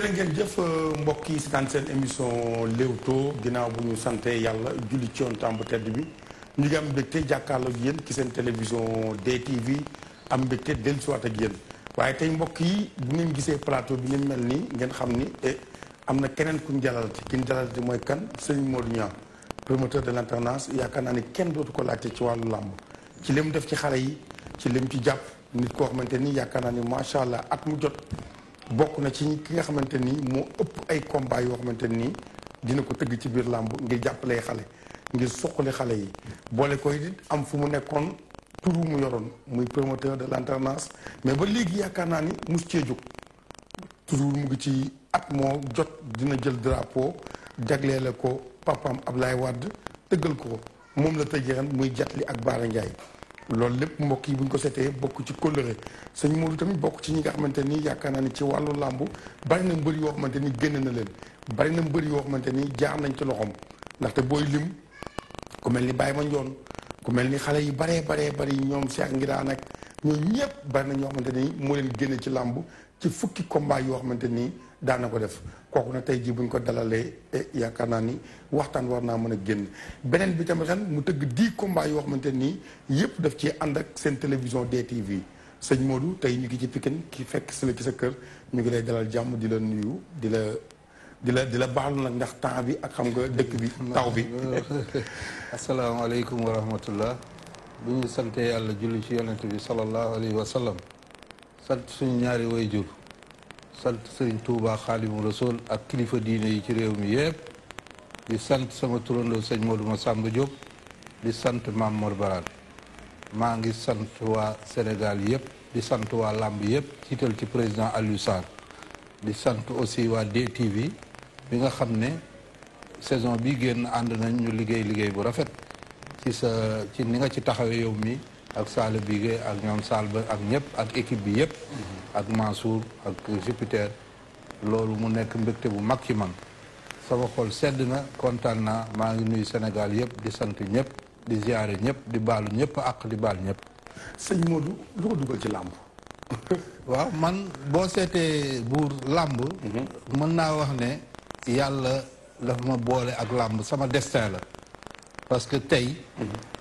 jërë ngeen jëf mbokk yi seetaan seen émission Leewtoo ginnaaw bu ñu sante yàlla julli ci yoon tàmb tedd bi ñu ngi am mbégte jàkkaarloo ak yéen ci seen télévision DTV am mbégte dellusiwaat ak yéen waaye tey mbokk yi bu ngeen gisee plateau bi ngeen mel nii ngeen xam ni am na keneen ku ñu jalalati ki ñu jalalati mooy kan Serigne Modou Niang promoteur de l'alternance yaakaar naa ni kenn dootu ko laajte ci wàllu làmb ci lim def ci xale yi ci lim ci jàpp nit koo xamante ni yaakaar naa ni macha allah at mu jot bokk na ci ki nga xamante ni moo ëpp ay combat yoo xamante nii dina ko tëgg ci biir làmb ngir jàppale xale ngir soqali xale yi boole koy it am fu mu nekkoon turu mu yoroon muy promoteur de l'alternance mais ba léegi yaakaar naa ni mus cee jóg toujours mu ngi ci at moo jot dina jël drapeau jagleele ko papaam Ablaye Wade tëggal ko moom la tëjee ren muy Jatli ak Baara Ndiaye loolu lépp mbokk yi bu ñu ko seetee bokk ci kóllëre sëñ Modou tamit bokk ci ñi nga xamante ni yaakaar naa ni ci wàllu làmb bari na mbër yoo xamante ni génn na leen bari na mbër yoo xamante ni jaar nañ ci loxoom ndaxte booy lim ku mel ni Baye Mandione ku mel ni xale yi bari ñoom Cheikh Ngiraan ak ñoo ñëpp bari na ñoo xamante ni moo leen génne ci làmb ci fukki combat yoo xamante ni daana ko def kooku nag tey jii bu ñu ko dalalee yaakaar naa ni waxtaan war naa mën a génn beneen bi tamit ren mu tëgg 10 combats yoo xamante nii yëpp daf ci ànd ak seen télévision DTV sëñ Modou tey ñu ngi ci Pikine ki fekk si la ci sa kër ñu ngi lay dalal jàmm di la nuyu di la baalu nag ndax temps bi ak xam nga dëkk bi taw bi. asalaamaaleykum wa rahmatullah bu ñu sante yàlla julli ci yonent bi sallallahu alayhi wa sallam sant suñu ñaari waajur sant Serigne Touba Xaadimu Rasuul ak kilifa diine yi ci réew mi yëpp di sant sama turandoo sëñ Modou Massamba Diop di sant Mame Mor Barane maa ngi sant waa Sénégal yëpp di sant waa làmb yëpp ciital ci président Aliou Sarr di sant aussi waa DTV bi nga xam ne saison bi génn ànd nañ ñu liggéey bu rafet ci ni nga ci taxawee yow mi ak Sall Bigué ak ñoom Sall ba ak ñëpp ak équipe bi yëpp ak Mansour ak Jupiter loolu mu nekk mbégte bu mag ci man sama xol sedd na kontaan naa maa ngi nuyu Sénégal yëpp di sant ñëpp di ziare ñëpp di baalu ñëpp ak di baal ñëpp. sëñ Modou lu ko dugal ci làmb. waaw man boo seetee buur làmb mën naa wax ne yàlla dafa ma boole ak làmb sama destin la parce que tey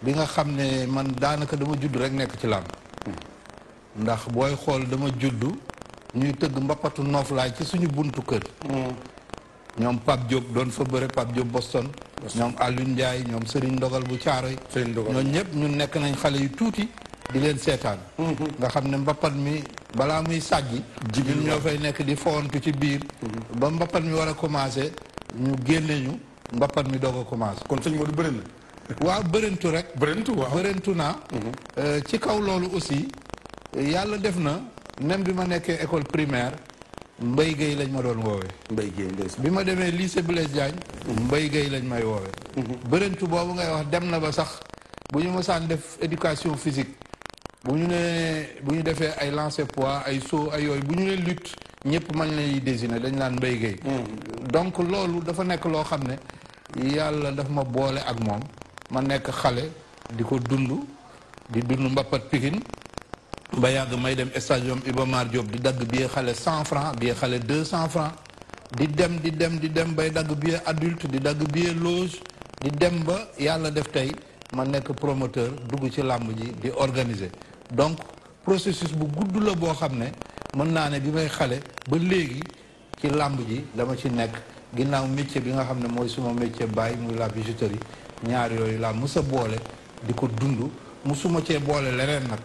bi nga xam ne man daanaka dama judd rek nekk ci làmb ndax booy xool dama judd ñuy tëgg mbappatu nooflaay ci suñu buntu kër ñoom Pape Diop doon fa bëre Pape Diop Boston ñoom Alioune Ndiaye ñoom Serigne Ndogal bu Caaroy ñoom ñëpp ñun nekk nañ xale yu tuuti di leen seetaan nga xam ne mbappat mi balaa muy sàjji ñun ñoo fay nekk di fowantu ci biir ba mbappat mi war a commencé ñu génne ñu mbappat mi doog a commencé kon sëñ Modou bëri na waaw bërintu rek bërintu naa ci kaw loolu aussi yàlla def na même bi ma nekkee école primaire Mbaye Gueye lañ ma doon woowee Mbaye Gueye bi ma demee lycée Blaise Diagne Mbaye Gueye lañ may woowee bërintu boobu ngay wax dem na ba sax bu ñu mësaan def éducation physique bu ñu defee ay lancer poids ay saut ay yooyu bu ñu nee lutte ñëpp mañ lay désigner dañ naan Mbaye Gueye donc loolu dafa nekk loo xam ne yàlla daf ma boole ak moom ma nekk xale di ko dund mbappat Pikine ba yàgg may dem stadium Iba Mar Diop di dagg billet xale 100 francs billet xale 200 francs di dem bay dagg billet adulte di dagg billet loge di dem ba yàlla def tey ma nekk promoteur dugg ci làmb ji di organiser donc processus bu gudd la boo xam ne mën naa ne bi may xale ba léegi ci làmb ji dama ci nekk ginnaaw métier bi nga xam ne mooy suma métier bàyyi muy la bijouterie ñaar yooyu laa mës a boole di ko dund musuma cee boole leneen nag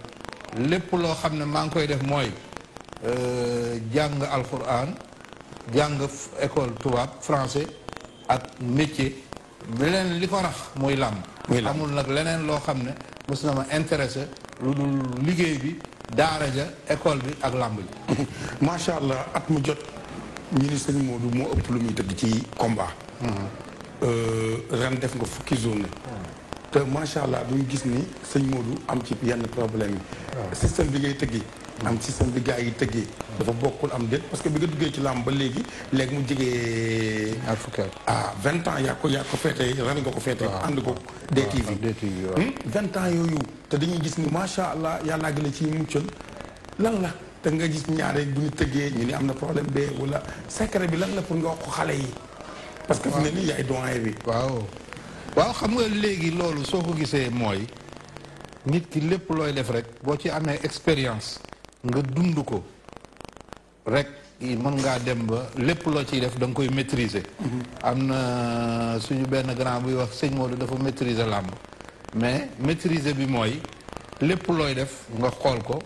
lépp loo xam ne maa ngi koy def mooy jàng alxuraan jàng école tubaab français ak métier leneen li ko rax muy làmb amul nag leneen loo xam ne mës na ma intéressé lu dul liggéey bi daara ja école bi ak làmb ji macha allah at mu jot ñu ni sëñ Modou moo ëpp lu muy tëgg ci combat ren def nga fukki zone te macha allah duñu gis ni sëñ Modou am ci yenn problème yi système bi ngay tëggee am système bi gars yi tëggee dafa bokkul am déet parce que bi nga duggee ci làmb ba léegi mu jigee 20 ans yaa ko feete ren nga ko feete ànd ko DTV 20 ans yooyu te dañuy gis ni macha allah yàllaa gën a ci muccal lan la te nga gis ñaare bu ñu tëggee ñu ni am na problème bee wala secret bi lan la pour nga wax ko xale yi. parce que fi ne nii yaay doyen bi. waaw xam nga léegi loolu soo ko gisee mooy nit ki lépp looy def rek boo ci amee expérience nga dund ko rek mën ngaa dem ba lépp loo ciy def da nga koy maîtriser. am na suñu benn grand buy wax sëñ Modou dafa maîtriser làmb mais maîtriser bi mooy lépp looy def nga xool ko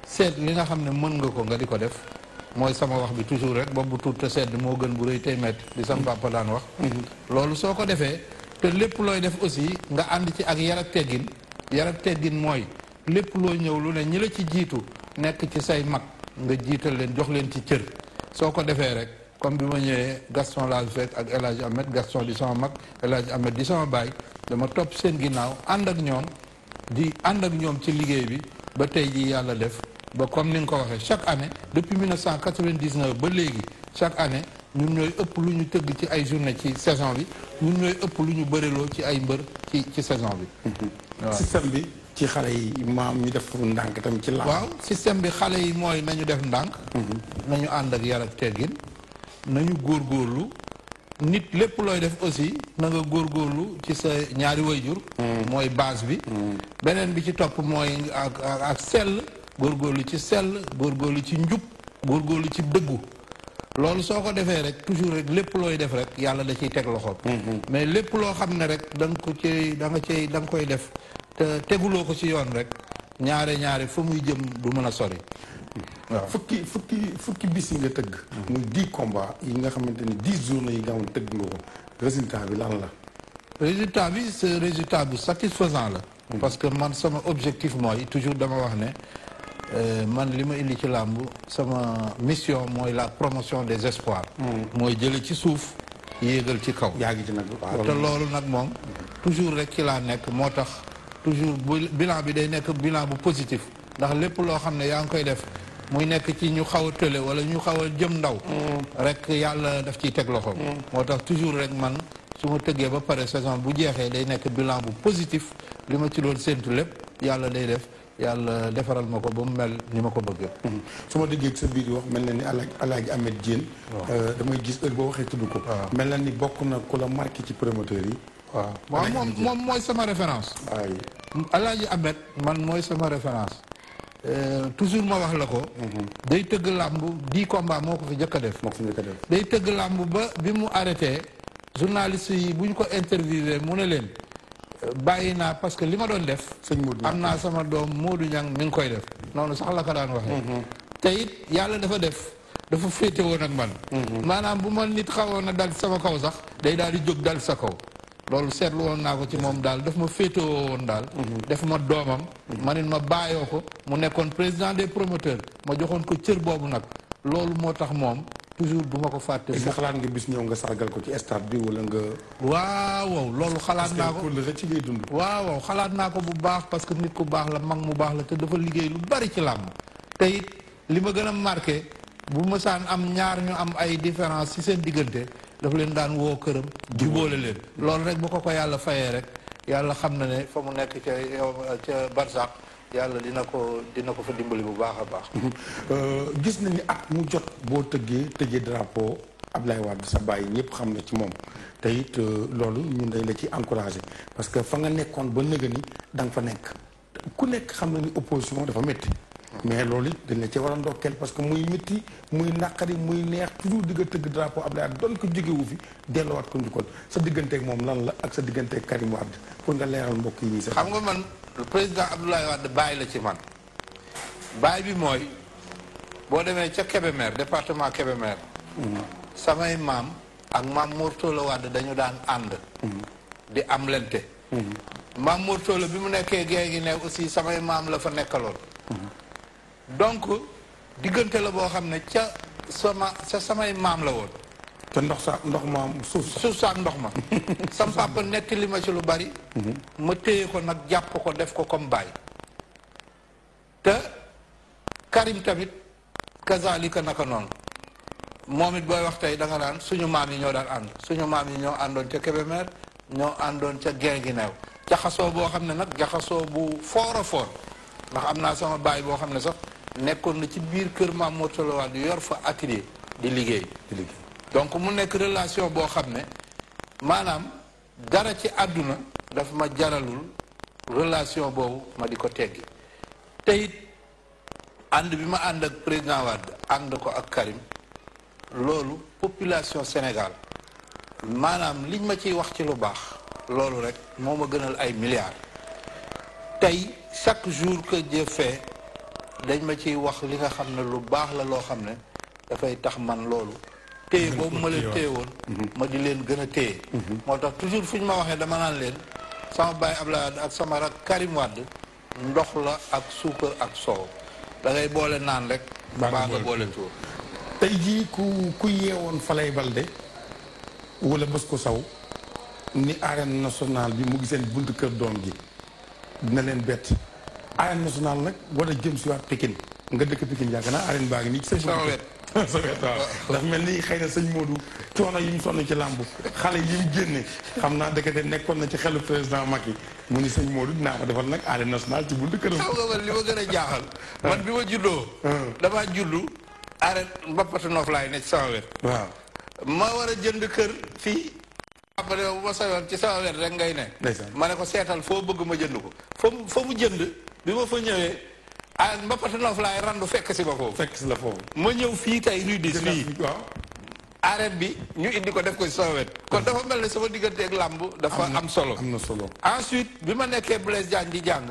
seet li nga xam ne mën nga ko nga di ko def mooy sama wax bi toujours rek boobu tuut te sedd moo gën bu rëy tey metti li sama papa daan wax. loolu soo ko defee te lépp looy def aussi nga ànd ci ak yar ak teggin mooy lépp loo ñëw lu ne ñi la ci jiitu nekk ci say mag nga jiital leen jox leen ci cër soo ko defee rek comme bi ma ñëwee Gaston laa fekk ak El Hadj Ahmed Gaston di sama mag El Hadj Ahmed di sama baay dama topp seen ginnaaw ànd ak ñoom ci liggéey bi ba tey ji yàlla def ba comme ni nga ko waxee chaque année depuis 1999 ba léegi chaque année ñun ñooy ëpp lu ñu tëgg ci ay journée ci saison bi ñun ñooy ëpp lu ñu bëriloo ci ay mbër ci saison bi. waaw système bi ci xale yi maam ñu def ndànk tamit ci làmb. waaw système bi xale yi mooy nañu def ndànk. nañu ànd ak yar ak teggin nañu góorgóorlu nit lépp looy def aussi na nga góorgóorlu ci sa ñaari wayjur. mooy base bi. beneen bi ci topp mooy ak sell góorgóorlu ci sell góorgóorlu ci njub góorgóorlu ci dëggu. loolu soo ko defee rek toujours rek lépp looy def rek yàlla da ciy teg loxoom. mais lépp loo xam ne rek da nga koy def te teguloo ko ci yoon rek ñaare fu muy jëm du mën a sori. waaw fukki bis yi nga tëgg. muy 10 combats yi nga xamante ni 10 journées yi nga xam tëgg nga ko résultat bi lan la. résultat bi c'est résultat bu satisfaisant la. parce que man sama objectif mooy toujours dama wax ne. man li ma indi ci làmb sama mission mooy la promotion des espoirs. mooy jële ci suuf yéegal ci kaw. yaa ngi ci nag te loolu nag moom toujours rek ci laa nekk moo tax toujours bilan bi day nekk bilan bu positif ndax lépp loo xam ne yaa ngi koy def muy nekk ci ñu xaw a tële wala ñu xaw a jëm ndaw. rek yàlla daf ciy teg loxo. moo tax toujours rek man su ma tëggee ba pare saison bu jeexee day nekk bilan bu positif li ma ci doon séntu lépp yàlla day def. yàlla defaral ma ko ba mu mel ni ma ko bëggee. su ma déggee sa biir wax mel na ni Alaaji Ahmed Diène. damay gis heure boo waxee tudd ko. mel na ni bokk na ku la marqué ci promoteur yi. waaw moom mooy sama référence. Alaaji Ahmed man mooy sama référence. toujours ma wax la ko. day tëgg làmb 10 combats moo ko fi njëkk a def. day tëgg làmb ba bi mu arrêté journaliste yi bu ñu ko interviewé mu ne leen. bàyyi naa parce que li ma doon def. am naa sama doom Modou Niang mi ngi koy def noonu sax la ko daan waxee. te it yàlla dafa féete woon ak man. maanaam bu ma nit xawoon na dal sama kaw sax day daal di jóg dal sa kaw. loolu seetlu woon naa ko ci moom daal daf ma féetewoo woon daal. def ma doomam. ma nit ma bàyyoo ko mu nekkoon président des promoteurs ma joxoon ko cër boobu nag loolu moo tax moom. toujours du ma ko fàtte. est-ce que xalaat nga bis ñëw nga sargal ko ci stade bi wala nga. waaw loolu xalaat naa ko ci ngay dund. waaw xalaat naa ko bu baax parce que nit ku baax la mag mu baax la te dafa liggéey lu bari ci làmb te it li ma gën a marqué bu mësaan am ñaar ñu am ay différence ci seen diggante dafa leen daan woo këram. jubóole leen loolu rek bu ko yàlla fayee rek yàlla xam na ne fa mu nekk ca Barzak. yàlla dina ko fa dimbali bu baax a baax. gis na ni at mu jot boo tëjee drapeau Abdoulaye Wade sa bàyyi ñëpp xam na ci moom te it loolu ñun dañ la ci encouragé parce que fa nga nekkoon ba nëga ni da nga fa nekk ku nekk xam na ni opposition dafa métti. mais loolu it dañ la ci war a ndokkeel parce que muy métti muy naqari muy neex toujours di nga tëgg drapeau Abdoulaye Wade doon ko jógewu fi delloowaat ko njukkal sa digganteeg moom lan la ak sa digganteeg Karim Wade pour nga leeral mbokk yi. xam nga man. le président Abdoulaye Wade bàyyi la ci man bàyyi bi mooy boo demee ca Kébémer département Kébémer samay maam ak maam Mourtala Wade dañu daan ànd di am lente maam Mourtala bi mu nekkee gée gi ne aussi samay maam la fa nekkaloon donc diggante la boo xam ne ca samay maam la woon te ndox ma suuf sa ndox ma sam papa netti li ma ci lu bari ma téye ko nag jàpp ko def ko comme baay te Karim tamit kazalika naka noonu moom it booy wax tey da nga naan suñu maam yi ñoo daan ànd suñu maam yi ñoo àndoon ca Kébémer ñoo àndoon ca Guinguinéo jaxasoo boo xam ne nag jaxasoo bu foor a foor ndax am naa sama baay boo xam ne sax nekkoon na ci biir kër Mame Mor Talla Wade yor fa atelier di liggéey donc mu nekk relation boo xam ne maanaam dara ci àdduna daf ma jaralul relation boobu ma di ko teggi te it ànd bi ma ànd ak président Wade ànd ko ak Karim loolu population Sénégal maanaam liñ ma ciy wax ci lu baax loolu rek moo ma gënal ay milliards tey chaque jour que Dieu fait dañ ma ciy wax li nga xam ne lu baax la loo xam ne dafay tax man loolu téye boobu ma leen téye woon ma di leen gën a téye moo tax toujours fu ñu ma waxee dama naan leen sama baay Abdoulaye Wade ak sama rak Karim Wade ndox la ak suukar ak soow da ngay boole naan rek baa nga boole tuur tey jii ku yeewoon Falaye Baldé wala bés ko saw ni arène nationale bi mu ngi seen buntu kër doom ji dina leen bett arène nationale nag war a jëm si waat Pikine nga dëkk Pikine yàgg naa arène baa ngi nii ci sa wet sa wet waaw dafa mel ni xëy na sëñ Modou coono yi mu sonn ci làmb xale yi mu génne xam naa dëkkate nekkoon na ci xelu président Macky mu ni sëñ Modou dinaa ko defal nag arène nationale ci buntu këram. xam nga li ma gën a jaaxal man bi ma juddoo damaa juddu arène mbappatu noof laay ne ci sama wet waaw ma war a jënd kër fii après bu ma sayoon ci sama wet rek ngay ne ma ne ko seetal foo bëgg ma jënd ko fa mu jënd bi ma fa ñëwee ah mbappatu noof laay randu fekk si ma foofu fekk si la foofu ma ñëw fii tey rue 10 fii waaw arène bi ñu indi ko def ko ci sama wet kon dafa mel ne sama diggante ak làmb dafa am solo am na solo ensuite bi ma nekkee Blaise Diagne di jàng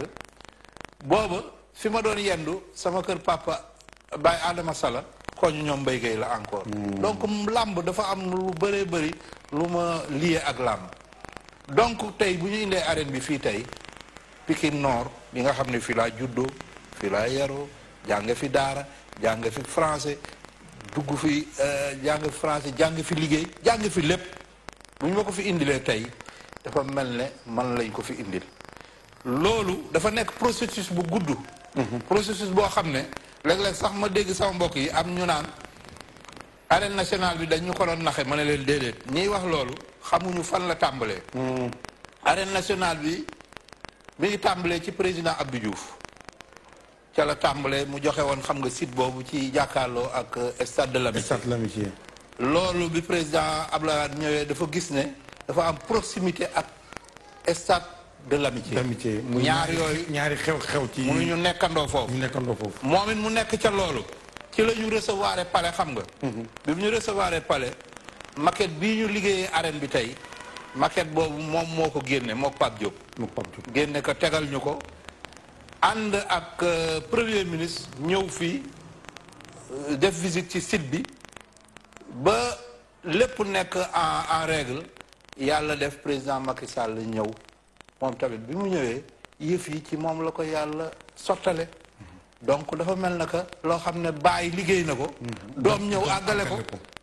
booba fi ma doon yendu sama kër papa Baye Adama Sala koñu ñoom Mbaye Gueye la encore donc làmb dafa am lu bëree bëri lu ma lié ak làmb donc tey bu ñu indee arène bi fii tey Pikine Nord bi nga xam ne fii laa juddoo fii laa yaroo jàng fi daara jàng fi français dugg fi jàng fi français jàng fi liggéey jàng fi lépp bu ñu ma ko fi indilee tey dafa mel ne man lañ ko fi indil loolu dafa nekk processus bu gudd processus boo xam ne léeg-léeg sax ma dégg sama mbokk yi am ñu naan arène nationale bi dañ ñu ko doon naxe ma ne leen déedéet ñiy wax loolu xamuñu fan la tàmbalee arène nationale bi mi ngi tàmbalee ci président Abdou Diouf ca la tàmbalee mu joxe woon xam nga site boobu ci jàkkaarloo ak stade de l'amitié loolu bi président Abdoulaye Wade ñëwee dafa gis ne dafa am proximité ak stade de l'amitié ñaar yooyu ñaari xew ci mu ñu nekkandoo foofu moom it mu nekk ca loolu ci la ñu recevoir palais xam nga bi mu ñu recevoir palais maquette bii ñu liggéeyee arène bi tey maquette boobu moom moo ko génne moo Pape Diop génne ko tegal ñu ko ànd ak premier ministre ñëw fii def visite ci site bi ba lépp nekk en règle yàlla def président Macky Sall ñëw moom tamit bi mu ñëwee yëf yi ci moom la ko yàlla sottale donc dafa mel na que loo xam ne bàyyi liggéey na ko doom ñëw àggale ko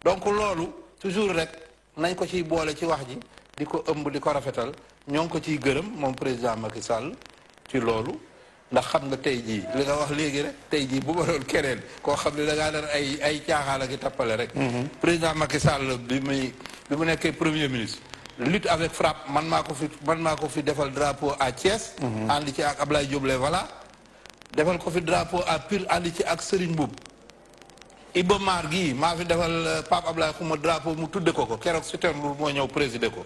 donc loolu toujours rek nañ ko ciy boole ci wax ji di ko ëmb di ko rafetal ñoo ngi ko ciy gërëm moom président Macky Sall ci loolu ndax xam nga tey jii li nga wax léegi rek tey jii bu ma doon keneen koo xam ne da ngaa dar ay caaxaan ak i tappale rek président Macky Sall bi mu nekkee premier ministre lutte avec frappe man maa ko fi defal drapeau à Thiès ànd ci ak Ablaye Diop voilà defal ko fi drapeau à Pire ànd ci ak Serigne Mboup Iba Mar gii maa fi defal Pape Ablaye Xuma drapeau mu tudde ko keroog Sitor Ndour moo ñëw présider ko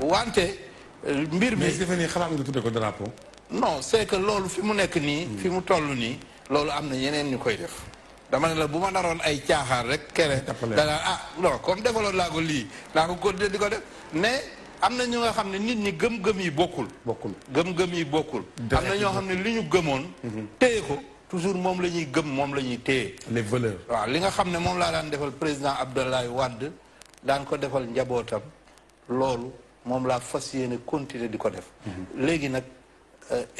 wante mbir mi mais defe ni xalaat nga tudde ko drapeau non c'est que loolu fi mu nekk nii fi mu toll nii loolu am na ñeneen ñu koy def dama ne la bu ma naroon ay caaxaan rek kere danaa non comme defaloon laa ko lii naa ko continuer di ko def mais am na ñu nga xam ne nit ñi gëm-gëm yi bokkul gëm-gëm yi bokkul am na ñoo xam ne li ñu gëmoon téye ko toujours moom la ñuy gëm moom la ñuy téye les valeurs waaw li nga xam ne moom laa daan defal président Abdoulaye Wade daan ko defal njabootam loolu moom laa fas yéene continuer di ko def léegi nag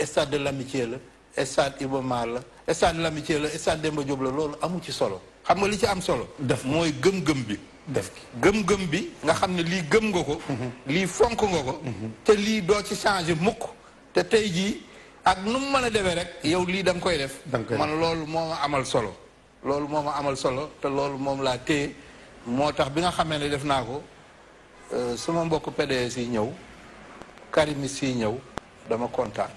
stade de l'amitié la stade Iba Mar la stade de l'amitié la stade Demba Diop la loolu amu ci solo xam nga li ci am solo mooy gëm-gëm bi gëm-gëm bi nga xam ne lii gëm nga ko lii fonk nga ko te lii doo ci changer mukk te tey jii ak nu mu mën a defee rek yow lii da nga koy def man loolu moo ma amal solo loolu moo ma amal solo te loolu moom laa téye moo tax bi nga xamee ne def naa ko suma mbokk PDS yi ñëw Karimis yi ñëw dama kontaan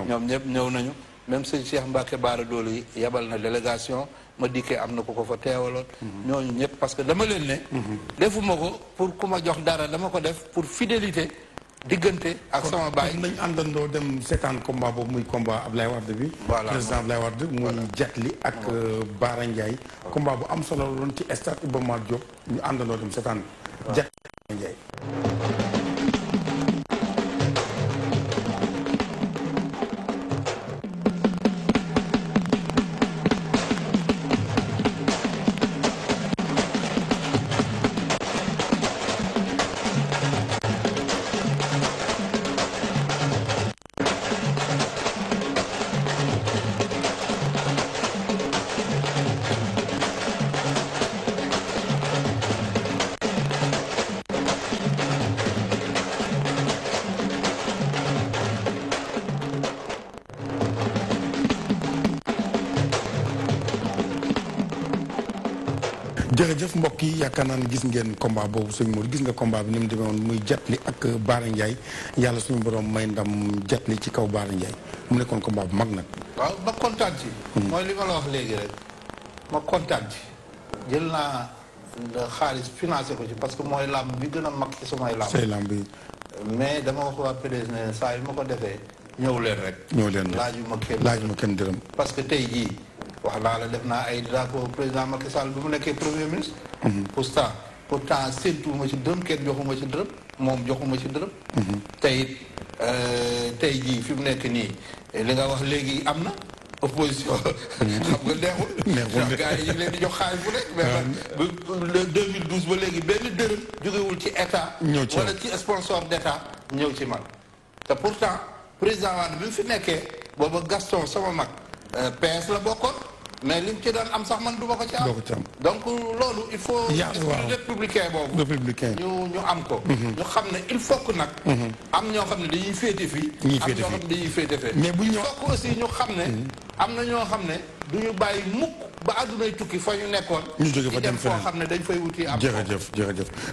ñoom ñëpp ñëw nañu même sëñ Cheikh Mbacke Baara Dooli yabal na délégation ma dikkee am na ko ko fa teewaloon. ñooñu ñëpp parce que dama leen ne. defuma ko pour ku ma jox dara dama ko def pour fidélité diggante ak sama baay. nañ àndandoo dem seetaan combat boobu muy combat Ablaye Wade bi. voilà président Ablaye Wade muy Jetli ak Baara Ndiaye. combat bu am solo loon ci stade Iba Mar Diop ñu àndandoo dem seetaan. Jetli Ndiaye. jërëjëf mbokk yi yaakaar naa ne gis ngeen combat boobu sëñ Mour gis nga combat bi ni mu demee woon muy Jetli ak Baara Ndiaye yàlla suñu borom may ndam Jetli ci kaw Baara Ndiaye mu nekkoon combat bu mag nag. waaw ma kontaan ci. mooy li ma la wax léegi rek ma kontaan ci. jël naa xaalis financé ko ci parce que mooy làmb bi gën a mag ci samay làmb. say làmb yi. mais dama wax waa PDS ne saa yu ma ko defee ñëw leen rek. ñëw leen rek laaju ma kenn dërëm. parce que tey jii. wax naa la def naa ay drapeau président Macky Sall bi mu nekkee premier ministre. pourtant séntuwuma ci dërëm kenn joxuma ci dërëm moom joxuma ci dërëm. tey jii fi mu nekk nii li nga wax léegi am na opposition. xam nga neexul. neexul gars yi ñu leen di jox xaalis bu nekk. mais 2012 ba léegi benn dërëm jógewul ci état. ñëw ci wala ci sponsor d' état ñëw ci man. te pourtant président Wade bi mu fi nekkee booba Gaston sama mag PS la bokkoon. mais lim ci daan am sax man du ma ko ci am. donc loolu il faut. républicain boobu. républicain ñu am ko. ñu xam ne il faut que nag. am ñoo xam ne dañuy féete fii. ñuy féete fii am ñoo xam ne dañuy féete fee. mais bu ñu il faut que aussi ñu xam ne. am na ñoo xam ne du ñu bàyyi mukk ba àddunay tukki fa ñu nekkoon. ñu jóge fa dem feneen foo xam ne dañ fay wuti am. jërëjëf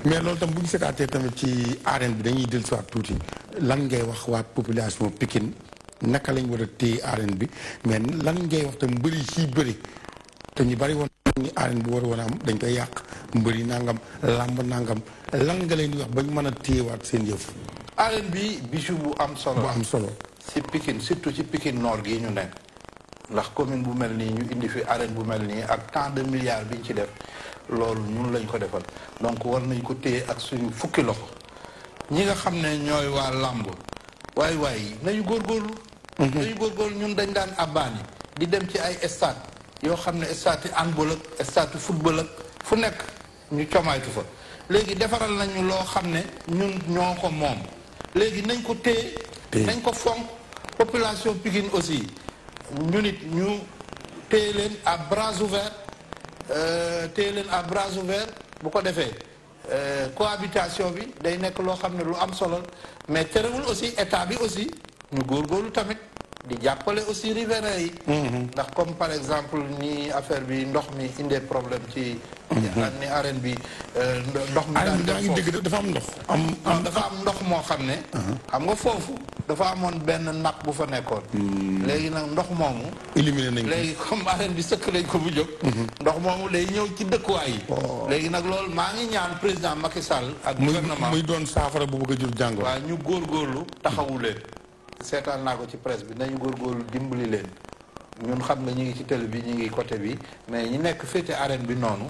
mais loolu tam bu ñu seetaatee tamit ci arène bi dañuy dellusiwaat tuuti lan ngay wax waa population Pikine. naka lañ war a téye arène bi mais lan ngay wax te mbëri sii bëri te ñu bëri woon ni arène bi war woon a am dañ koy yàq mbëri nangam làmb nangam lan nga leen di wax bañ mën a téyewaat seen yëf. arène bi bisu bu am solo. bu am solo. si Pikine surtout ci Pikine Nord gii ñu nekk ndax commune bu mel nii ñu indi fi arène bu mel nii ak tant de milliards bi ñu ci def loolu ñun lañ ko defal donc war nañ ko téye ak suñu fukki loxo ñi nga xam ne ñooy waa làmb waay nañu góorgóorlu. dañu góorgóorlu ñun dañ daan abbaani di dem ci ay stade yoo xam ne stade yi handball ak stade football ak fu nekk ñu comaytu fa léegi defaral nañu loo xam ne ñun ñoo ko moom léegi nañ ko téye nañ ko fonk population Pikine aussi ñu nit ñu téye leen à bras ouverts bu ko defee cohabitation bi day nekk loo xam ne lu am solo mais terewul aussi état bi aussi ñu góorgóorlu tamit di jàppale aussi riverains yi. ndax comme par exemple ni affaire bi ndox mi indee problème ci. ni arène bi ndox mi. daan def foofu dafa am ndox. dafa am ndox moo xam ne. xam nga foofu dafa amoon benn napp bu fa nekkoon. léegi nag ndox moomu. éliminé nañ ko léegi comme arène bi sëkk lañ ko bu jóg. ndox moomu day ñëw ci dëkkuwaay yi. léegi nag loolu maa ngi ñaan président Macky Sall ak gouvernement muy doon saafara bu bëgg a jur jàngoro. waaw ñu góorgóorlu taxawu leen. seetaan naa ko ci presse bi nañu góorgóorlu dimbali leen ñun xam nga ñu ngi ci télé bi ñu ngi côté bi mais ñi nekk féete arène bi noonu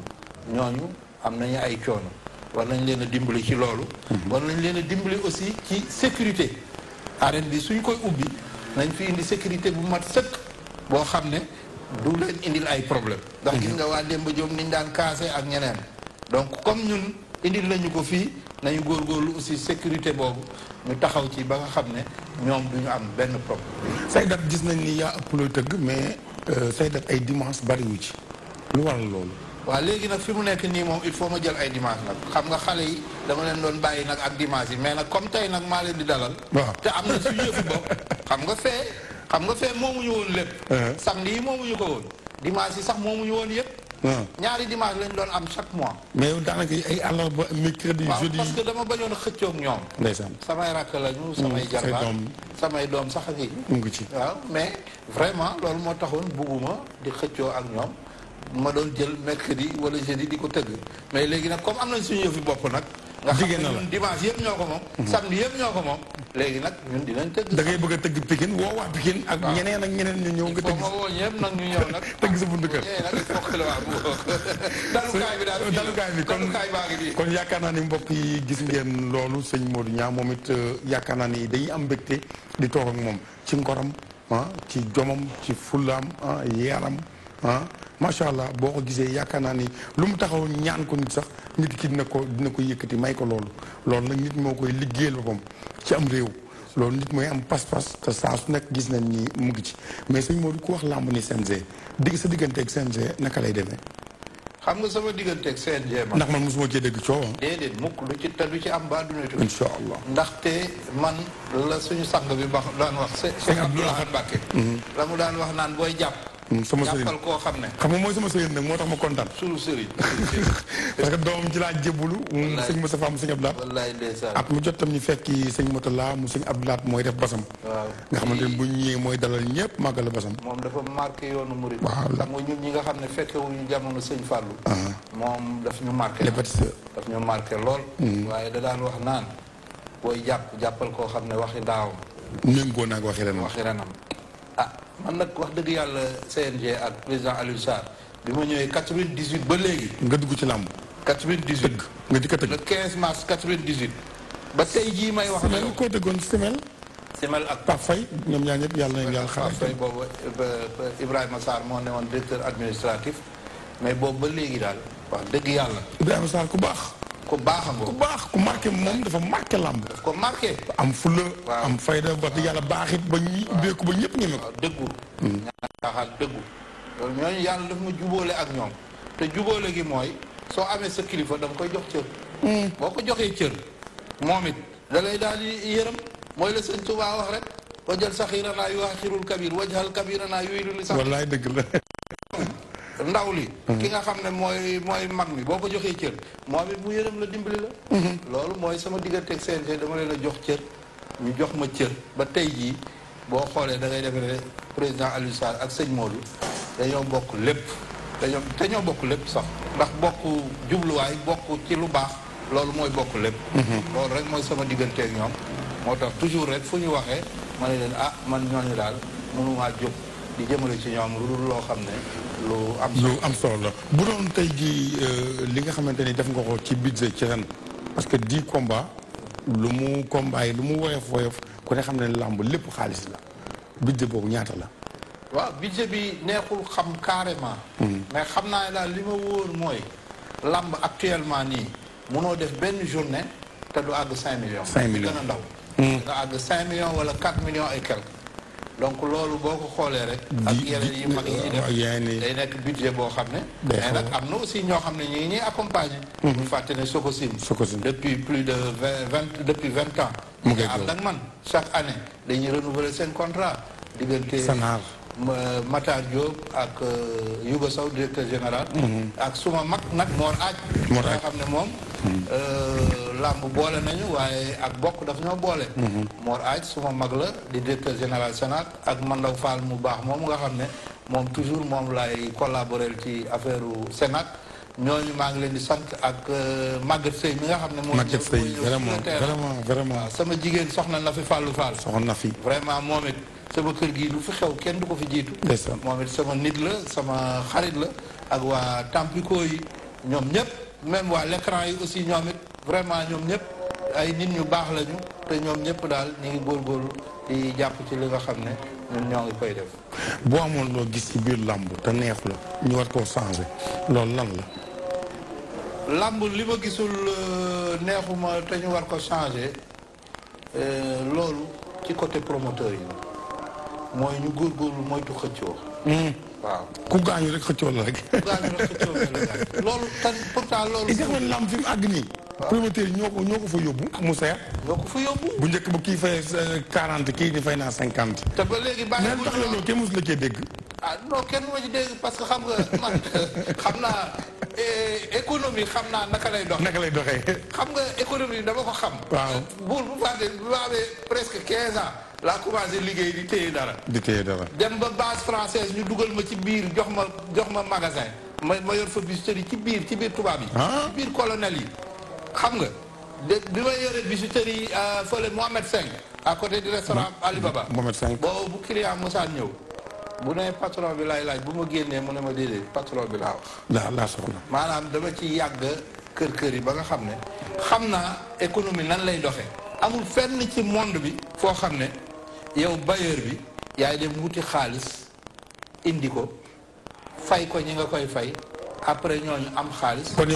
ñooñu am nañu ay coono war nañ leen a dimbali ci loolu. war nañ leen a dimbali aussi ci sécurité. arène bi suñ koy ubbi nañ fi indi sécurité bu mat sëkk boo xam ne du leen indil ay problème ndax gis nga waa Demba Diop niñ daan kaase ak ñeneen donc comme ñun indil nañu ko fii nañu góorgóorlu aussi sécurité boobu ñu taxaw ci ba nga xam ne ñoom duñu am benn problème. say dat gis nañ ni yaa ëpp looy tëgg mais say dat ay dimanche bariwu ci lu waral loolu. waaw léegi nag fi mu nekk nii moom il faut ma jël ay dimanche nag xam nga xale yi dama leen doon bàyyi nag ak dimanche yi mais nag comme tey nag maa leen di dalal. waaw te am na suñu yëfu bopp xam nga fee moomuñu woon lépp. samedi yi moomuñu ko woon dimanche yi sax moomuñu woon yëpp ñaari dimanche lañ doon am chaque mois. mais yow daanaka ay àllarba mercredi jeudi. parce que dama bañoon a xëccoog ñoom. ndeysaan samay rakk lañu. samay jarbaat samay doom sax a ngi. mu ngi ci waaw mais vraiment loolu moo taxoon bugguma di xëccoo ak ñoom ma doon jël mercredi wala jeudi di ko tëgg mais léegi nag comme am nañ suñu yëfi bopp nag. nga xam ne ñun dimanche yëpp ñoo ko moom. samedi yëpp ñoo ko moom. léegi nag ñun dinañ tëgg. da ngay bëgg a tëgg Pikine woo waa Pikine ak ñeneen ak ñeneen ñu ñëw nga tëgg. ma woo ñëpp nag ñu ñëw nag. tëgg sa buntu kër. nag il faut que la waa dalukaay bi daal dalukaay bi kon yaakaar naa ni mbokk yi gis ngeen loolu sëñ Modou Niang moom it yaakaar naa ni dañuy am mbégte di toog ak moom ci ngoram ci jomam ci fullaam yaram macha allah boo ko gisee yaakaar naa ni lu mu taxaw ñaan ko nit sax nit ki dina ko yëkkati may ko loolu nag nit moo koy liggéeyal boppam ci am réew loolu nit mooy am pas-pas te saa su nekk gis nañ ni mu ngi ci mais sëñ Modou ku wax làmb ni CNG sa digganteeg CNG naka lay demee. xam nga sama digganteeg CNG man. ndax man mosuma cee dégg coow. déedéet mukk lu ci am ba duna tuuti. incha allah ndaxte man la suñu sang bi ba daan wax. Cheikh Abdoulaye Mbacké la mu daan wax naan booy jàpp. sama sëriñ jàppal koo xam ne. xam nga mooy sama sëriñ nag moo tax ma kontaan. suñu sëriñ. parce que doomam ci laa jébbalu. wallaay sëñ Moussa Fam sëñ Abdoulaye. wallaay ndeysaan. at mu jot tam ñu fekki sëñ Motala mu sëñ Abdoulaye mooy def basam. waaw nga xamante ne bu ñu ñëwee mooy dalal ñëpp màggal basam. moom dafa marqué yoonu murid. waaw xam nga ñun ñi nga xam ne fekkewuñu jamono sëñ Fallou. moom daf ñu marqué. daf ñu marqué lool. waaye da daan wax naan booy jàppal koo xam ne waxi daaw. méngoo naa ko waxi renam. man nag wax dëgg yàlla CNG ak président Aliou Sarr bi ma ñëwee 98 ba léegi. nga dugg ci làmb. 98 nga dikk a tëgg. le 15 mars 98. ba tey jii may wax. Semel koo tëggoon Semel. Semel ak Pape Faye ñoom ñaar ñëpp yàlla na yàlla xaaral. Pape Faye boobu Ibrahima Sarr moo ne woon directeur administratif mais boobu ba léegi daal wax dëgg yàlla. Ibrahima Sarr ku baax. ku baax a ku baax ku marqué moom dafa marqué làmb. daf ko marqué. am fulla am fayda wax dëgg yàlla baaxit ba ñi ubbeeku ba ñëpp ñeme ko. dëggu. ñaaxal dëggu. loolu ñooñu yàlla daf ma jubóole ak ñoom te jubóole gi mooy soo amee sa kilifa da nga koy jox cër. boo ko joxee cër moom it da lay daal di yërëm mooy la sëñ Tuubaa wax rek wajal saxiiranaa yuwaaxirul kabir wajal kabiranaa yuwilu li sax. wallaay dëgg la. ndaw li ki nga xam ne mooy mag mi boo ko joxee cër moom it mu yërëm la dimbali la. loolu mooy sama digganteeg CNG dama leen a jox cër ñu jox ma cër ba tey jii boo xoolee da ngay defee ne président Aliou Sarr ak sëñ Modou dañoo bokk lépp dañoo bokk lépp sax ndax bokk jubluwaay bokk ci lu baax loolu mooy bokk lépp. loolu rek mooy sama digganteeg ñoom moo tax toujours rek fu ñu waxee ma ne leen man ñooñu daal mënumaa jóg di jëmale ci ñoom lu dul loo xam ne lu am solo la bu doon tey jii li nga xamante ni def nga ko ci budget ci ren parce que 10 combats lu mu combat yi lu mu woyof ku ne xam ne làmb lépp xaalis la budget boobu ñaata la. waaw budget bi neexul xam carrément. mais xam naa ne daal li ma wóor mooy làmb actuellement nii munoo def benn journée te du àgg 5 millions. 5 millions gën a ndaw. nga àgg 5 millions wala 4 millions et quelques. donc loolu boo ko xoolee rek. ak yeneen yi mag yi ci def day nekk budget boo xam ne. mais nag am na aussi ñoo xam ne ñu ngi ñuy accompagner. ñu fàtte ne Sococim. depuis plus de 20 ans. mu ngi ànd ak man chaque année dañuy renouveler seen contrat. diggante Sanar Matar Diop ak Youga Sow directeur général. ak suma mag nag Mor Aaj. nga xam ne moom. làmb boole nañu waaye ak bokk daf ñoo boole. Mor Aaj suma mag la di directeur général Sénat ak Mandaw Fall mu baax moom nga xam ne moom toujours moom lay collaborer ci affaire Sénat ñooñu maa ngi leen di sant ak Maguette Seye mi nga xam ne. Maguette Seye vraiment sama jigéen soxna na fi Fallou Fall. soxna na fi vraiment moom it sama kër gi lu fi xew kenn du ko fi jiitu. moom it sama nit la sama xarit la ak waa Tampico yi ñoom ñëpp même waa l'écran yi aussi ñoom it vraiment ñoom ñëpp ay nit ñu baax lañu te ñoom ñëpp daal ñu ngi góorgóorlu di jàpp ci li nga xam ne ñun ñoo ngi koy def. boo amoon loo gis ci biir làmb te neexu la ñu war koo changer loolu lan la. làmb li ma gisul neexuma te ñu war ko changer loolu ci côté promoteur yi mooy ñu góorgóorlu moytu xëccoo. waaw ku gaañu rek xëccoo la rek. ku gaañu rek xëccoo la rek loolu tan pourtant loolu. is nga làmb fi mu àgg nii. promoteur yi ñoo ko fa yóbbu mu seer. ñoo ko fa yóbbu. bu njëkk bu kii fay 40 kii di fay naa 50. te ba léegi bàyyi mais tax la loolu kenn mosu la cee dégg. ah non kenn moo ci dégg parce que xam nga man xam naa économie xam naa naka lay dox. naka lay doxee. xam nga économie dama ko xam. waaw buur bu fàtte bu ma amee presque 15 ans laa commencé liggéey di téye dara. di téye dara. dem ba base française ñu dugal ma ci biir jox ma magasin ma yor fa bijouterie ci biir tubaab yi. ci biir colonel yi. xam nga bi ma yore bijouterie fële Mohamed 5 à côté du restaurant Alibaba. Mohamed 5 boobu bu client mosaan ñëw. bu ne patron bi laay laaj bu ma génnee mu ne ma déedéet patron bi laa wax. laa soxla. maanaam dama ci yàgg kër yi ba nga xam ne xam naa économie nan lay doxee. amul fenn ci monde bi foo xam ne yow bailleur bi yaay dem wuti xaalis indi ko fay ko ñi nga koy fay après ñooñu am xaalis. kon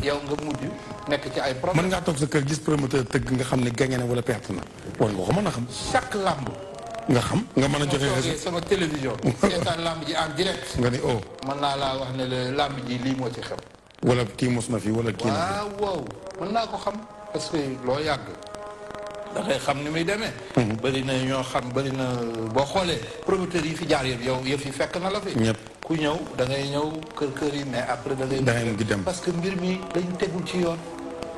yow nga mujj nekk ci ay problème. mën ngaa toog sa kër gis promoteur tëgg nga xam ne gagné na wala perte na war nga ko mën a xam. chaque lamb. nga xam nga mën a joxe sama télévision. seetaan lamb ji en direct. nga ni mën naa laa wax ne la lamb ji lii moo ci xew. wala kii mos na fi wala kii na fi. waaw mën naa ko xam parce que loo yàgg da ngay xam ni muy demee. bëri na ñoo xam bëri na boo xoolee promoteurs yi fi jaar yëpp yow yëf yi fekk na la fi. ñëpp ku ñëw da ngay ñëw kër yi mais après da ngay mujj dem parce que mbir mi dañu tegul ci yoon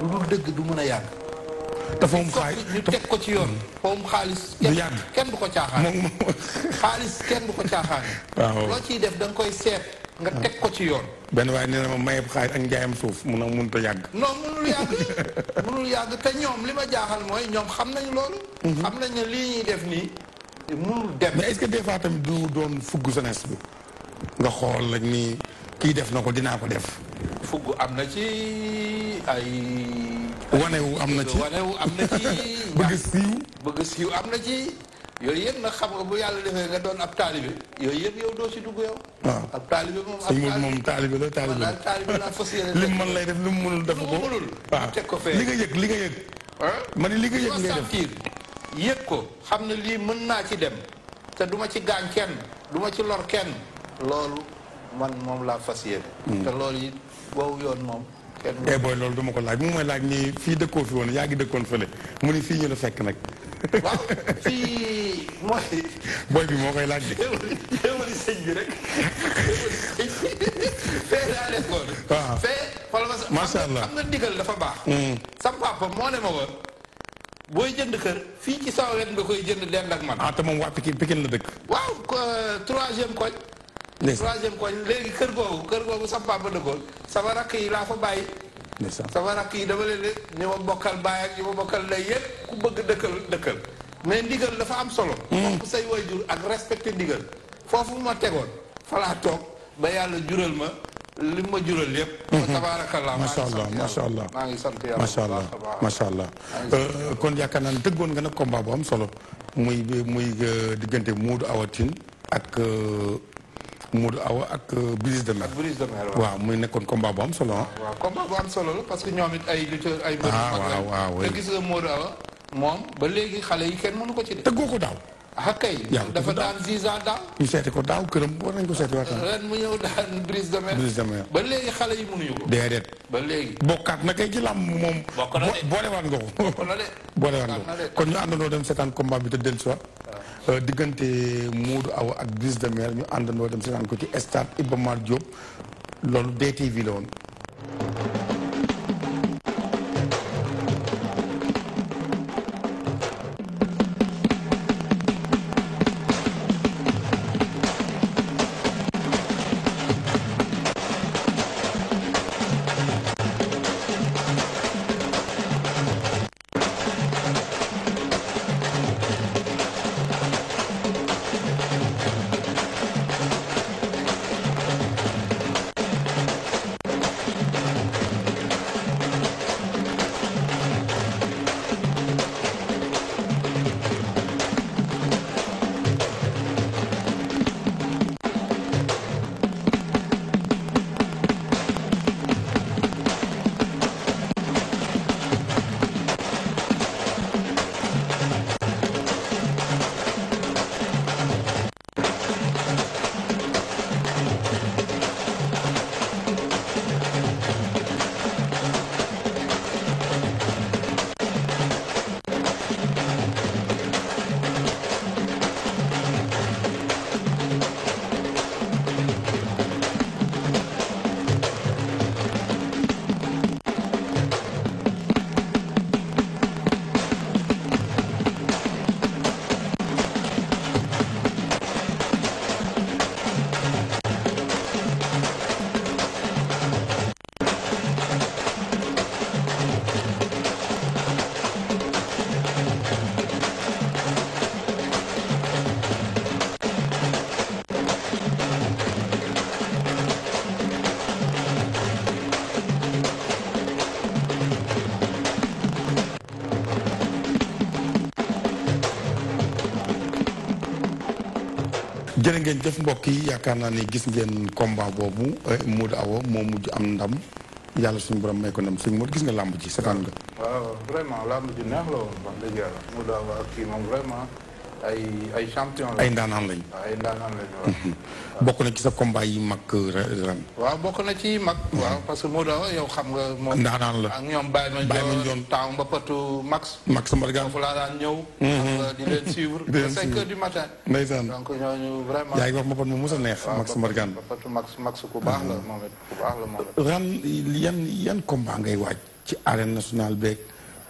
lu dul dëgg du mën a yàgg. dafa am xaalis ñu teg ko ci yoon. foofu xaalis. du yàgg kenn du ko caaxaan. xaalis kenn du ko caaxaan. waaw loo ciy def da nga koy seet. nga teg ko ci yoon. benn waaye nee na ma mayeb xaalis ak njaayam suuf mënut a yàgg. non mënul yàgg te ñoom li ma jaaxal mooy ñoom xam nañu loolu. xam nañ ne lii ñuy def nii mënul dem. mais est-ce que des fois tamit du doon fugg jeunesse bi nga xool rek ni kii def na ko dinaa ko def. fugg am na ci ay. wanewu am na ci bëgg siiw am na ci. yooyu yëpp nag xam nga bu yàlla defee nga doon ab taalibe yooyu yëpp yow doo ci dugg yow. waaw ab taalibe moom. moom taalibe la taalibe la fas yéene. li mu mën lay def li mu mënul def ko. waaw teg ko fee li nga yëg. ma ne li nga yëg ngay def yëg ko xam ne lii mën naa ci dem te duma ci gaañ kenn duma ci lor kenn loolu man moom laa fas yéene. te loolu it boobu yoon moom. booy loolu duma ko laaj mu may laaj ni fii dëkkoo fi woon yaa ngi dëkkoon fële mu ni fii ñu la fekk nag. waaw fii mooy. booy bi moo koy laaj de. xéwali sëñ bi rek. fee daa nekkoon. waaw fee xoolal ma macha allah xam nga ndigal dafa baax. sa papa moo ne ma woon booy jënd kër fii ci sama wet nga koy jënd dend ak man. te moom waa Pikine la dëkk. waaw troisième koñ. troisième koñ léegi kër googu sa papa dëkkoon sama rakk yi laa fa bàyyi. sama rakk yi dama leen ñi ma bokkal baay ak ñi ma bokkal lay yëpp ku bëgg dëkkal mais ndigal dafa am solo. bokk say waajur ak respecté ndigal foofu ma tegoon fa laa toog ba yàlla jural ma li ma jural yëpp. tabaarakallah macha allah maa ngi sant yàlla macha allah kon yaakaar naa ne tëggoon nga nag combat bu am solo muy diggante Modou Awa Tine ak Modou Awa ak Brise de Mer. waaw muy nekkoon combat bu am solo ah. waaw combat bu am solo la parce que ñoom it ay lutteurs ay. waaw te gis nga Modou Awa moom ba léegi xale yi kenn mënu ko ci de. tëggoo ko daaw. kay. dafa daan 10 ans daaw. ñu seeti ko daaw këram war nañ ko seeti waxtaan. ren mu ñëw daan Brise de Mer. ba léegi xale yi mënuñu ko. déedéet. ba léegi. bokkaat na kay ci làmb moom. bokk na de boolewaat nga ko. bokk na de. boolewaat nga ko kon ñu àndandoo dem seetaan combat bi te dellusiwaat. diggante Modou Awa ak Brise de Mer ñu àndandoo dem seetaan ko ci stade Iba Mar Diop loolu DTV la woon. jërë ngeen jëf mbokk yi yaakaar naa ne gis ngeen combat boobu Modou Awa moo mujj am ndam yàlla suñu borom may ko ndam sëñ Modou gis nga làmb ci seetaan nga. waaw vraiment làmb ji neex la woon wax dëgg yàlla Modou Awa ak kii moom vraiment ay champion la. ay ndaanaan lañ. ay ndaanaan lañ waaw. bokk na ci sa combat yi mag ren. waaw bokk na ci mag. waaw parce que Modou Awa yow xam nga moom. ndaanaan la ak ñoom Baye Mandione temps ba patu Max. Max Mbargane foofu laa daan ñëw. xam nga di leen suivre. ba 5 heures du matin. ndeysaan donc ñooñu vraiment. yaa ngi wax ma pat mu mos a neex. Max Mbargane ba patu Max ku baax la moom it ku baax la moom it. ren yan combat ngay waaj ci arène nationale beeg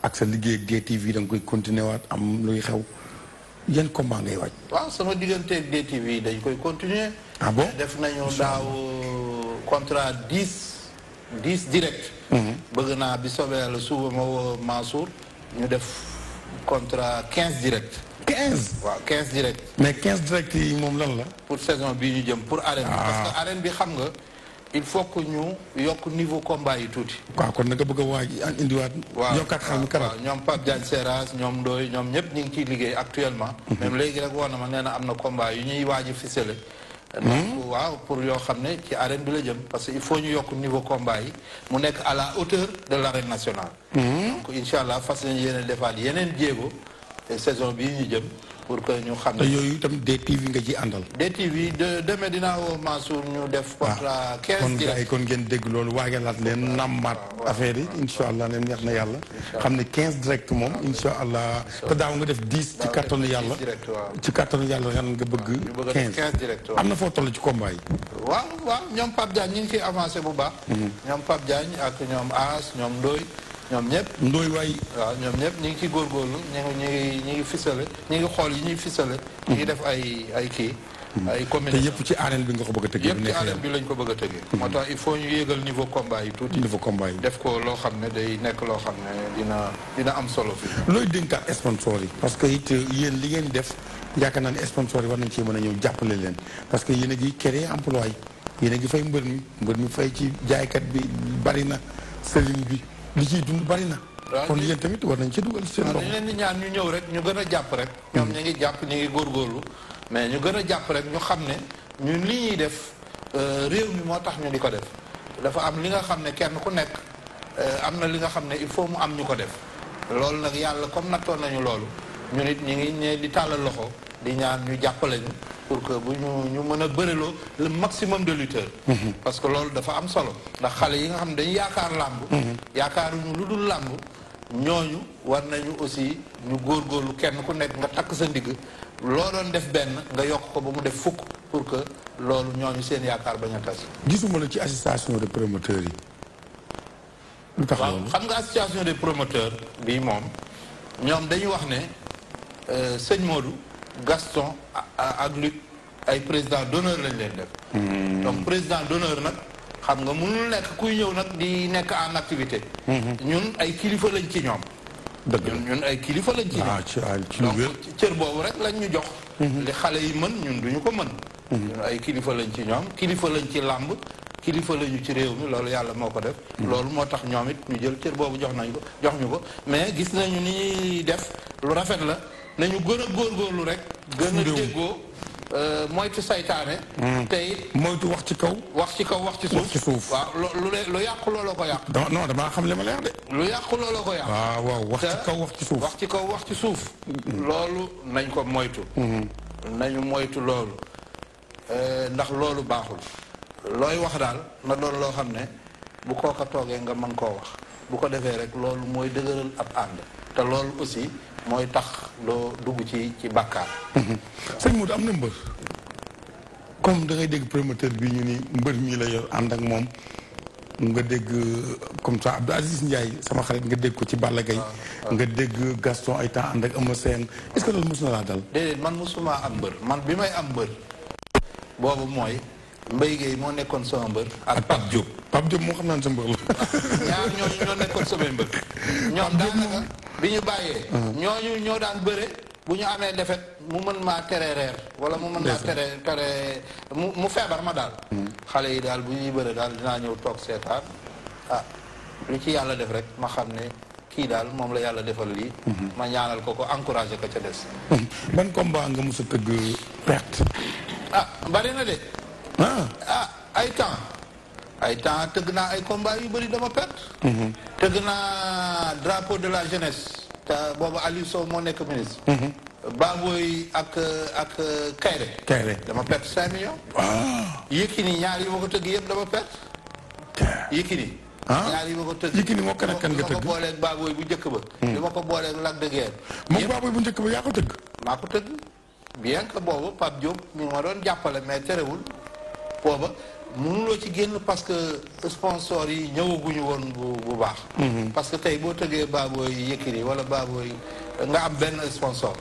ak sa liggéey ak DTV da nga koy continuer waat am luy xew yan combat ngay waaj. waaw sama digganteeg DTV dañ koy continuer. ah bon def nañu daaw contrat 10 direct. bëgg naa bi soobee la suba ma woo Mansour ñu def contrat 15 direct. 15 waaw 15 direct. mais 15 direct yi moom lan la. pour saison bii ñu jëm pour arène bi. parce que arène bi xam nga il faut que ñu yokk niveau combat yi tuuti. waaw kon nanga bëgg a waaj indiwaat. waaw yokkaat xam waaw ñoom Pape Diagne Seras ñoom Ndoye ñoom ñëpp ñu ngi ciy liggéey actuellement. même léegi rek woon na ma nee na am na combat yu ñuy waaj a ficelé. donc waaw pour yoo xam ne ci arène bi la jëm parce que il faut ñu yokk niveau combat yi mu nekk à la hauteur de l'arène nationale. donc incha allah fas nañu yéene defaat yeneen jéego saison bii ñu jëm pour que ñu xam ne. te yooyu itam DTV nga ci àndal. DTV demain dinaa woo Mansour ñu def. contrat 15 kon direct gars yi kon ngeen dégg loolu waajalaat leen nammaat affaire yi incha allah ne neex na yàlla. xam ne 15 direct moom incha allah. te daaw nga def 10 ci kattanu yàlla. ci kattanu yàlla ren nga bëgg. 15 direct am na foo toll ci combat yi. waaw waaw ñoom Pape Diagne ñu ngi ciy avancé bu baax. ñoom Pape Diagne ak ñoom As ñoom Ndoye ñoom ñëpp. Ndoye waay. waaw ñoom ñëpp ñu ngi ciy góorgóorlu ñu ngi fisale ñu ngi xool yi ñuy fisale. ñu ngi def ay kii. ay communes te yëpp ci arène bi nga ko bëgg a tëggee. yëpp ci arène bi lañ ko bëgg a tëggee. moo tax il faut ñu yéegal niveau combat yi tuuti. niveau combat yi def ko loo xam ne day nekk loo xam ne dina am solo fi. looy dénkaat sponsor yi. parce que it yéen li ngeen def yaakaar naa ne sponsor yi war nañ cee mën a ñëw jàppale leen parce que yéen a ngi créer emploi yi yéen a ngi fay mbër mi fay ci jaaykat bi bari na sëriñ bi li ciy dund bari na. kon yéen tamit war nañ ci dugal seen loxo. dañ leen di ñaan ñu ñëw rek ñu gën a jàpp rek. ñoom ñu ngi jàpp ñu ngi góorgóorlu mais ñu gën a jàpp rek ñu xam ne ñun li ñuy def réew mi moo tax ñu di ko def dafa am li nga xam ne kenn ku nekk am na li nga xam ne il faut mu am ñu ko def loolu nag yàlla comme nattoon nañu loolu ñu nit ñu ngi ñe di tàllal loxo di ñaan ñu jàppale ñu pour que bu ñu mën a bëriloo le maximum de lutteurs. parce que loolu dafa am solo ndax xale yi nga xam ne dañu yaakaar làmb yaakaaruñu lu dul làmb ñooñu war nañu aussi ñu góorgóorlu kenn ku nekk nga takk sa ndigg loo doon def benn nga yokk ko ba mu def fukk pour que loolu ñooñu seen yaakaar bañ a tas. gisuma la ci association de promoteurs yi. lu tax loolu xam nga association des promoteurs bii moom ñoom dañuy wax ne sëñ Modou Gaston ak Luc ay président d'honneur lañ leen def. donc président d'honneur nag xam nga mënul nekk kuy ñëw nag di nekk en activité. ñun ay kilifa lañ ci ñoom. dëgg ñun ay kilifa lañ ci ñoom. donc cër boobu rek lañ ñu jox. li xale yi mën ñun duñu ko mën. ñun ay kilifa lañ ci ñoom kilifa lañ ci làmb kilifa lañu ci réew mi loolu yàlla moo ko def. loolu moo tax ñoom it ñu jël cër boobu jox ñu ko mais gis nañu ni ñuy def lu rafet la nañu gën a góorgóorlu rek. gën a déggoo moytu saytaane. tey moytu wax ci kaw. wax ci kaw wax ci suuf. wax ci suuf waaw lu yàqu looloo ko yàq. non damaa xam li ma leer de. lu yàqu looloo ko yàq. waaw wax ci kaw wax ci suuf. wax ci kaw wax ci suuf. loolu nañ ko moytu. nañu moytu loolu ndax loolu baaxul. looy wax daal na doon loo xam ne bu kooka toogee nga mën koo wax bu ko defee rek loolu mooy dëgëral ab ànd te loolu aussi mooy tax loo dugg ci bàkkaar. sëñ Modou am na mbër comme da ngay dégg promoteur bi ñu ni mbër mii la yor ànd ak moom nga dégg comme ça Abdou Aziz Ndiaye sama xarit nga dégg ko ci Balla Gaye nga dégg Gaston ay temps ànd ak Eumeu Sène est-ce que loolu mos na laa dal. déedéet man mosuma am mbër man bi may am mbër boobu mooy Mbaye Guèye moo nekkoon sama mbër. ak Pape Diop Pape Diop moo xam naa ne sa mbër la. ñaar ñooñu ñoo nekkoon samay mbër. ñoom daanaka bi ñu bàyyee. ñooñu ñoo daan bëre bu ñu amee defet mu mën maa tere reer. wala mu mën maa tere mu feebar ma daal. xale yi daal bu ñuy bëre daal dinaa ñëw toog seetaan lu ci yàlla def rek ma xam ne kii daal moom la yàlla defal lii. ma ñaanal ko encouragé ko ca des. ban combat nga mos a tëgg perte. ah bari na de. Ay temps tëgg naa ay combat yu bëri dama perte. tëgg naa drapeau de la jeunesse te boobu Aliou Sow moo nekk ministre. Baboy ak Kayre. dama perte 5 millions. Yékini ñaar yi ma ko tëgg yëpp dama perte. Yékini. ñaar yi ma ko tëgg. Yékini moo kan ak kan nga tëgg. li ma ko booleeg Baboy bu njëkk ba. li ma ko booleeg Lac de Guiers. moom Baboy bu njëkk ba yaa ko tëgg. maa ko tëgg bien que boobu Pape Diop mi ma doon jàppale mais terewul booba mënuloo ci génn parce que sponsor yi ñëwaguñu woon bu baax. parce que tey boo tëggee Baboy Yékini wala Baboy nga am benn sponsor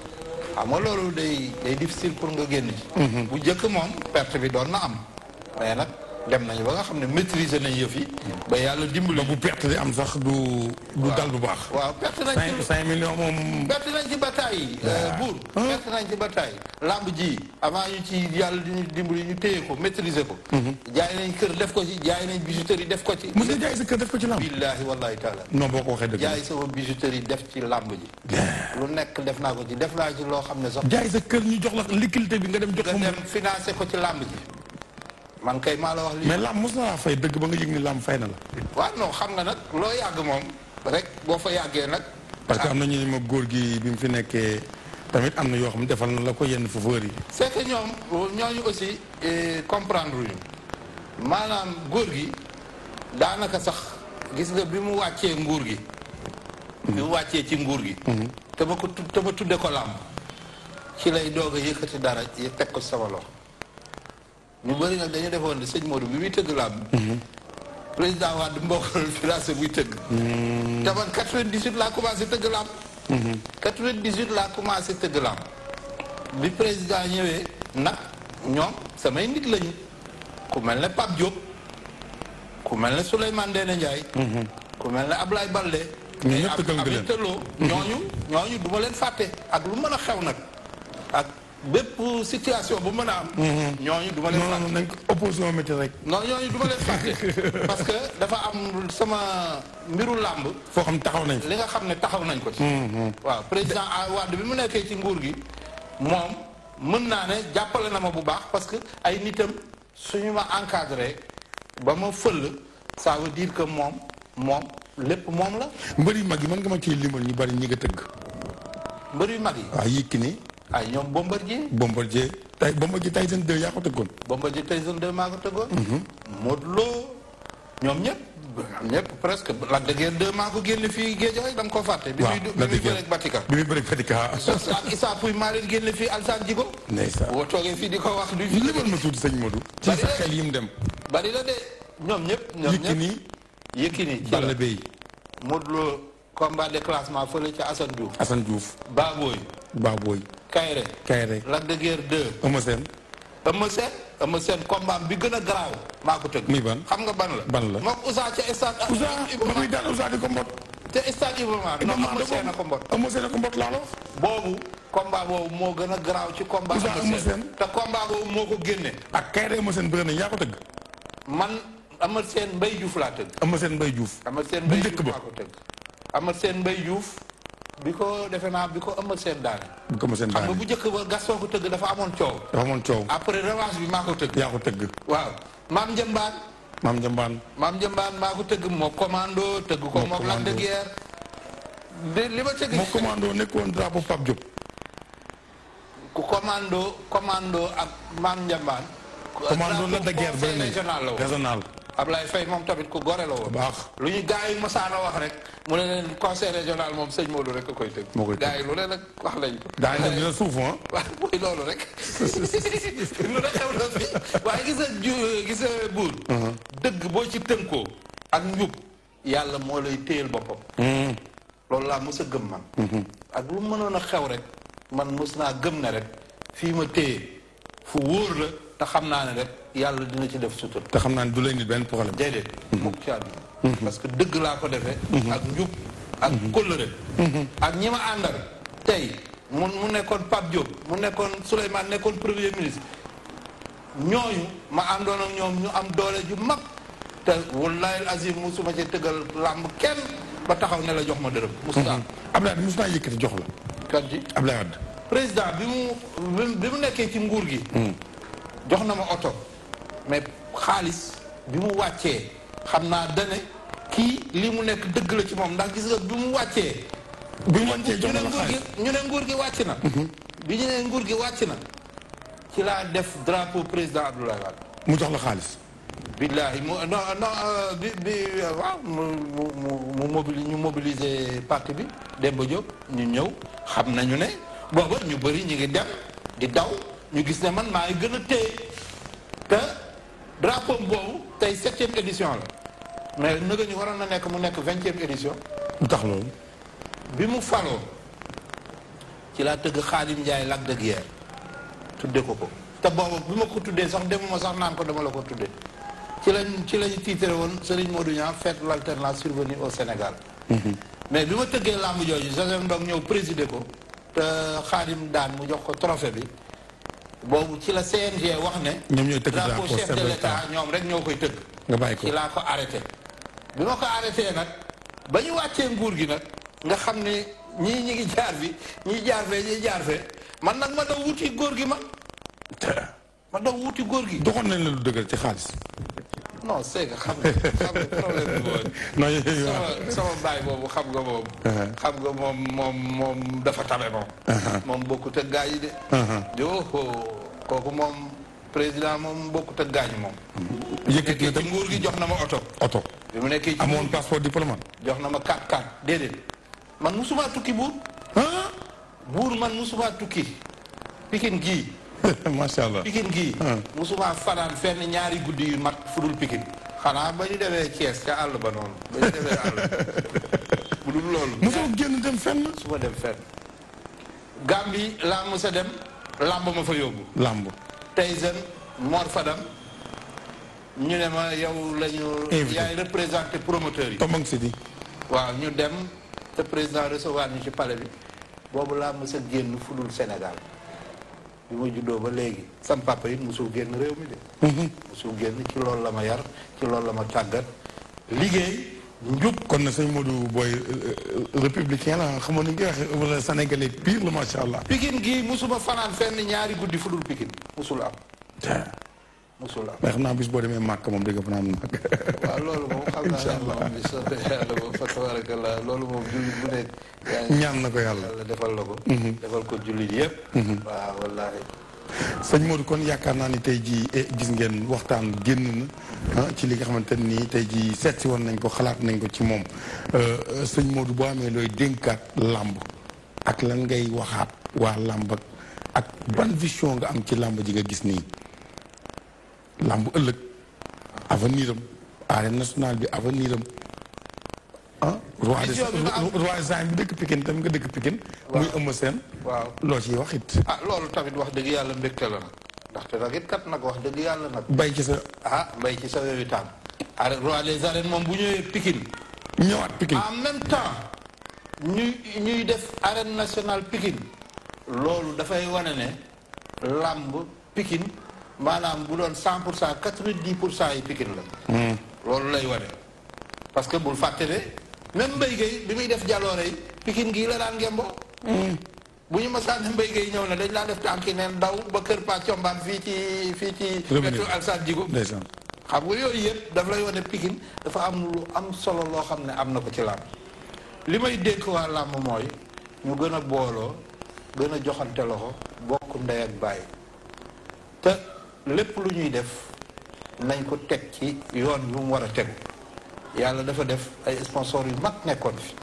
xam nga loolu day difficile pour nga génn ci. bu njëkk moom perte bi doon na am mais nag dem nañu ba nga xam ne maîtriser nañ yëf yi. ba yàlla dimbali. bu perte di am sax du dal bu baax. waaw perte nañ ci 5 millions moom. perte nañ ci bataille buur. perte nañ ci bataille. lamb ji avant ñu ci yàlla di ñu dimbali ñu téye ko maîtriser ko. jaay nañ kër def ko ci jaay nañ bijouterie def ko ci. mos nga jaay sa kër def ko ci lamb. billaahi wallaahi taala. non boo ko waxee dëgg jaay sama bijouterie def ci lamb ji. lu nekk def naa ko ci def naa ci loo xam ne sax. jaay sa kër ñu jox la liquidité bi nga dem jox ko. nga dem financé ko ci lamb ji. man kay maa la wax lii. mais lamb mos na laa fay dëgg ba nga yëg ni lamb fay na la. waaw non xam nga nag loo yàgg moom rek boo fa yàggee nag. parce que am na ñu ne ma góor gi bi mu fi nekkee tamit am na yoo xam ne defal na la ko yenn faveur yi. c'est que ñooñu aussi comprendre luñu maanaam góor gi daanaka sax gis nga bi mu wàccee nguur gi. bi mu wàccee ci nguur gi. te ma tudde ko làmb ci lay doog a yëkkati dara teg ko sama loxo. ñu bëri nag dañu defoon ne sëñ Modou bi muy tëgg làmb. président Wade mbokkal financé buy tëgg. te man 98 laa commencé tëgg làmb. 98 laa commencé tëgg làmb. bi président ñëwee nag ñoom samay nit lañu. ku mel ne Pape Diop. ku mel ne Souleymane Ndéné Ndiaye. ku mel ne Ablaye Balde. ñëpp tëggal nga leen ñooñu du ma leen fàtte ak lu mën a xew nag ak. bépp situation bu mën a am. ñooñu du ma leen fàtte. nañ ko opposition métti rek. non ñooñu du ma leen fàtte parce que dafa am sama mbiru làmb. foo xam taxaw nañ li nga xam ne taxaw nañ ko ci. waaw président Wade bi mu nekkee ci nguur gi moom mën naa ne jàppale na ma bu baax parce que ay nitam suñu ma encadré ba ma fël ça veut dire que moom lépp moom la. mbër yu mag yi mën nga ma ciy limal ñu bari ñi nga tëgg. mbër yu mag yi. waaw Yékini. ay ñoom Bombardier Tyson 2 yaa ko tëggoon. Bombardier Tyson 2 maa ko tëggoon. Modou Lo ñoom ñëpp presque Lac de Guiers 2 maa ko génne fii Guédiawaye dama ko fàtte. waaw bi muy bëreeg Batika. bi muy bëreeg Batika. ak Issa Pouye maa leen génne fii Alsane Djigo. ndeysaan boo toogee fii di ko wax du fi. libal ma tuuti sëñ Modou. ci sa xel yi mu dem. bari la de ñoom ñëpp. Yékini ci Balla Beye. Modou Lo combat de classement fële ca Assane Diouf. Assane Diouf. Baboy. Kayre. Lac de Guiers 2. Eumeu Sène combat bi gën a garaaw maa ko tëgg. muy ban xam nga ban la. moom Ousa ca stade. ba muy daan Ousa di ko mbot. te stade Iba Mar. non Eumeu Sène a ko mbot. Eumeu Sène a ko mbot laa la wax. boobu combat boobu moo gën a garaaw ci combat. Eumeu Sène te combat boobu moo ko génne. ak Kayre Eumeu Sène bëri na yaa ko tëgg. man Eumeu Sène Mbaye Diouf laa tëgg. Eumeu Sène Mbaye Diouf. bu njëkk ba ko tëgg. Eumeu Sène Mbaye Diouf. bi ko defe naa bi ko Eumeu Sène daane. xam nga bu njëkk ba Gaston ko tëgg dafa amoon coow. après revanche bi maa ko tëgg. yaa ko tëgg. waaw Maam Njambaan maa ko tëgg moo commando tëgg ko moom Lac de Guiers. li ma tëgg moo commando nekkoon drapeau Pape Diop. ku commando ak Maam Njambaan. commando Lac de Guiers bëri nañ régional. Ablaye Faye moom tamit ku gore la woon. baax lu ñu gars yi masaana wax rek mu ne leen conseil régional moom sëñ Modou rek a koy tëgg. moo koy tëgg gars yi lu ne nag wax lañ ko. daa ngi dina suuf ah. waaw mooy loolu rek. lu ne xew na fi waaye gis nga buur. dëgg boo ci tënkoo ak njub yàlla moo lay téyel boppam. loolu laa mës a gëm man. ak lu mënoon a xew rek man mës naa gëm ne rek fii ma téye fu wóor la te xam naa ne rek yàlla dina ci def sutur. te xam naa ne du lay nit benn problème. déedéet. mukk ci àdduna. parce que dëgg laa ko defee. ak njub ak kóllëre. ak ñi ma àndal tey mu nekkoon Pape Diop mu nekkoon Souleymane nekkoon premier ministre ñooñu ma àndoon ak ñoom ñu am doole ju mag te wallahi azim musuma ci tëggal làmb kenn ba taxaw ne la jox ma dërëm. musta Abdoulaye Wade musuma yëkkati jox la. kan ji Abdoulaye Wade. président bi mu nekkee ci nguur gi. jox na ma oto mais xaalis bi mu wàccee xam naa dane kii li mu nekk dëgg la ci moom ndax gis nga bi mu wàccee. bi mu wàccee jox na la xaalis ñu ne nguur gi wàcc na. bi ñu ne nguur gi wàcc na ci laa def drapeau président Abdoulaye Wade. mu jox la xaalis. billahi mu non waaw ñu mobiliser parti bi Demba Diop ñu ñëw xam nañu ne booba ñu bëri ñu ngi dem di daw ñu gis ne man maa ngi gën a téye te drapeau boobu tey 7e édition la mais nëga ñu waroon na nekk mu nekk 20e édition. lu tax loolu. bi mu faloo ci laa tëgg Khadim Ndiaye Lac de Guiers tudde ko te booba bi ma ko tuddee sax demuma sax naan ko dama la ko tuddee ci lañu tiitre woon Serigne Modou Niang fête l'alternance survenue au Sénégal. mais bi ma tëggee làmb jooju Joseph Ndong ñëw présider ko te Khadim daan mu jox ko trophée bi boobu ci la CNG wax ne. ñoom ñooy tëgg drapeau chef de l'État ñoom rek ñoo koy tëgg. nga bàyyi ko ci laa ko arrêté. bi ma ko arrêté nag ba ñu wàccee nguur gi nag nga xam ne ñii ñi ngi jaar fi ñii jaar fee ñii jaar fee man nag ma daw wuti góor gi man. ma daw wuti góor gi. doxoon nañ la lu dëgër ci xaalis. non c'est que xam nga problème bi mooy. sama baay boobu xam nga moom. xam nga moom dafa tabe moom. moom bokkut ak gaa yi de. yoo kooku moom président moom bokkut ak gaa yi moom. yëkkati na ci nguur gi jox na ma oto. oto bi mu nekkee ci amoon passeport diplomate. jox na ma 4x4 déedéet man musuma tukki buur. buur man musuma tukki. Pikine gii. macha allah Pikine gii. musuma fanaan fenn ñaari guddi yu mat fudul Pikine xanaa ba ñu demee Thiès ca àll ba noonu ba ñu demee àll bu dul loolu. mosoo génn dem fenn. su ma dem fenn. Gambie laa mos a dem làmb ma fa yóbbu. làmb. Tyson Mor Fadam ñu ne ma yow la ñu. yaay représenté promoteur yi. Tombong Sidi. waaw ñu dem te président recevoir ñu ci palais bi boobu laa mos a génn fudul Sénégal. bi ma juddoo ba léegi sam papa it musul génn réew mi de. musul génn ci loolu la ma yar ci loolu la ma tàggat liggéey njub. kon na sëñ Modou booy républicain la xamoon ni nga waxee wala sénégalais pire la macha allah. Pikine gii musuma fanaan fenn ñaari guddi fu dul Pikine musul am. musul am mais xam naa bis boo demee màkk moom dégg nga fanaan màkk. waaw loolu moom xam naa ne moom bi soobee yàlla moom fa tabarakallah loolu moom jullit bu nekk. ñaan na ko yàlla defal la ko. defal ko jullit yëpp. waaw wallaahi. sëñ Modou kon yaakaar naa ni tey jii gis ngeen waxtaan génn na ci li nga xamante nii tey jii seet si woon nañ ko xalaat nañ ko ci moom sëñ Modou boo amee looy dénkaat làmb ak lan ngay waxaat waa làmb ak ban vision nga am ci làmb ji nga gis nii làmb ëllëg avenir am arène nationale bi avenir am roi des arènes bi dëkk Pikine tam nga dëkk Pikine muy Eumeu Sène waaw loo ciy wax it loolu tamit wax dëgg yàlla mbégte la nag ndaxte nag it kat nag wax dëgg yàlla nag bay ci sa mbay ci sa wewi taan roi des arènes moom bu ñëwee Pikine ñëwaat Pikine en même temps ñuy def arène nationale Pikine loolu dafay wane ne làmb Pikine maanaam bu doon 100% 90% yi Pikine la loolu lay wane parce que bul fàtte ne même Mbaye Gueye bi muy def jaloore yi Pikine gii la daan ngembo bu ñu masaan ne Mbaye Gueye ñëw na dañ laa def tànki neen daw ba kër Pa Combaan fii ci wetu Alsane Djigo xam nga yooyu yëpp daf lay wane Pikine dafa am lu am solo loo xam ne am na ko ci làmb li may dénk waa làmb mooy ñu gën a booloo gën a joxante loxo bokk ndey ak bàyyi te lépp lu ñuy def nañ ko teg ci yoon yu mu war a tegu yàlla dafa def ay sponsor yu mag nekkoon fi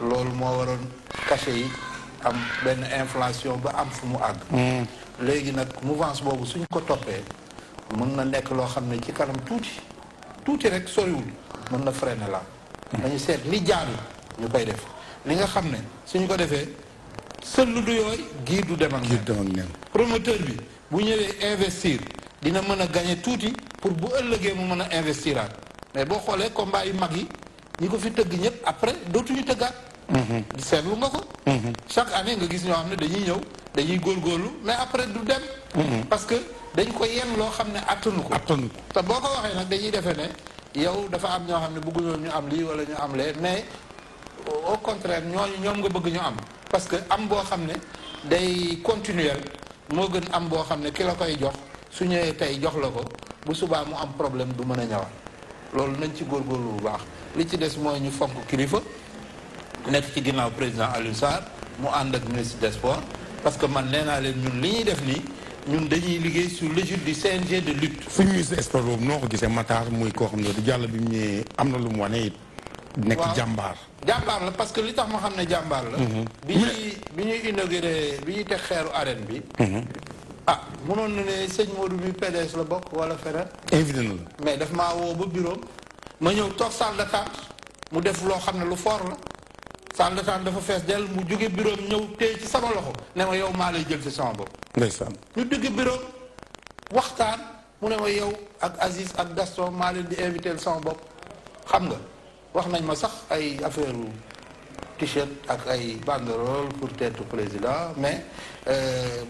loolu moo waroon cachet yi am benn inflation ba am fu mu àgg léegi nag mouvance boobu suñ ko toppee mën na nekk loo xam ne ci kanam tuuti rek soriwul mën na freiner la dañu seet li jaadu ñu koy def li nga xam ne suñ ko defee sëllu du yooy giir du dem ak neen promoteur bi bu ñëwee investir dina mën a gagner tuuti pour bu ëllëgee mu mën a investiraat mais boo xoolee combat yu mag yi ñi ko fi tëgg ñëpp après dootuñu tëggaat seetlu nga ko chaque année nga gis ñoo xam ne dañuy ñëw dañuy góorgóorlu mais après du dem parce que dañ ko yenn loo xam ne attanu ko te boo ko waxee nag dañuy defee ne yow dafa am ñoo xam ne bëgguñoo ñu am lii wala ñu am lee mais au contraire ñoom nga bëgg ñu am parce que am boo xam ne day continuel moo gën am boo xam ne ki la koy jox su ñëwee tey jox la ko bu subaa mu am problème du mën a ñëwaat loolu nañ ci góorgóorlu bu baax li ci des mooy ñu fonk kilifa nekk ci ginnaaw président Alioune Sarr mu ànd ak ministre des sports parce que man nee naa leen ñun li ñuy def nii ñun dañuy liggéey sous l'égide du CNG de lutte. suñu ministre des sports boobu noo ko gisee Matar muy koo xam ne du jàll bi mu ñëwee am na lu mu wane it. nekk jàmbaar. jàmbaar la parce que li tax ma xam ne jàmbaar la. bi ñuy inauguré bi ñuy teg xeeru arène bi. mënoon na ne sëñ Modou bi PDS la bokk wala feneen. invité na la. mais daf maa woo ba bureau ma ñëw toog salle d'attente mu def loo xam ne lu fort la salle d'attente dafa fees dell mu jóge bureau ñëw téye ci sama loxo ne ma yow maa lay jël ci sama bopp. ndeysaan. ñu dugg bureau waxtaan mu ne ma yow ak Aziz ak Gaston maa leen di invité sama bopp xam nga wax nañ ma sax ay affaire t-shirt ak ay banderole pour tête président mais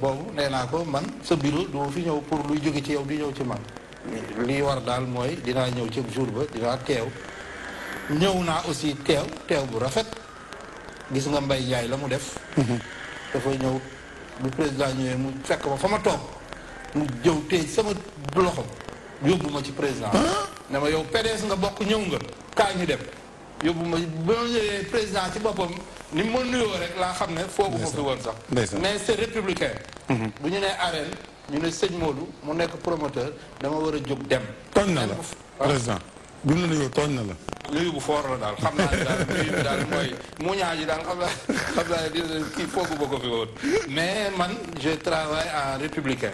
boobu nee naa ko man sa bureau du ma fi ñëw pour luy jóge ci yow di ñëw ci man lii war daal mooy dinaa ñëw ci jour ba dinaa teew ñëw naa aussi teew bu rafet gis nga Mbaye Ndiaye la mu def dafa ñëw bu président ñëwee mu fekk ma fa ma toog mu jëw tey sama loxo yóbbu ma ci président ne ma yow PDS nga bokk ñëw nga kaa ñu dem yóbbu ma ba ma ñëwee président ci boppam ni ma nuyoo rek laa xam ne foogu ma fi woon sax mais c'est républicain bu ñu nee arène ñu ne sëñ Modou mu nekk promoteur dama war a jóg dem tooñ na la président bi mu la nuyoo tooñ na la nuyu bu foor la daal xam naa ne daal nuyu bi daal mooy mu ñaa ji daal xam naa ne kii foogu ba ko fi woon mais man je travaille en républicain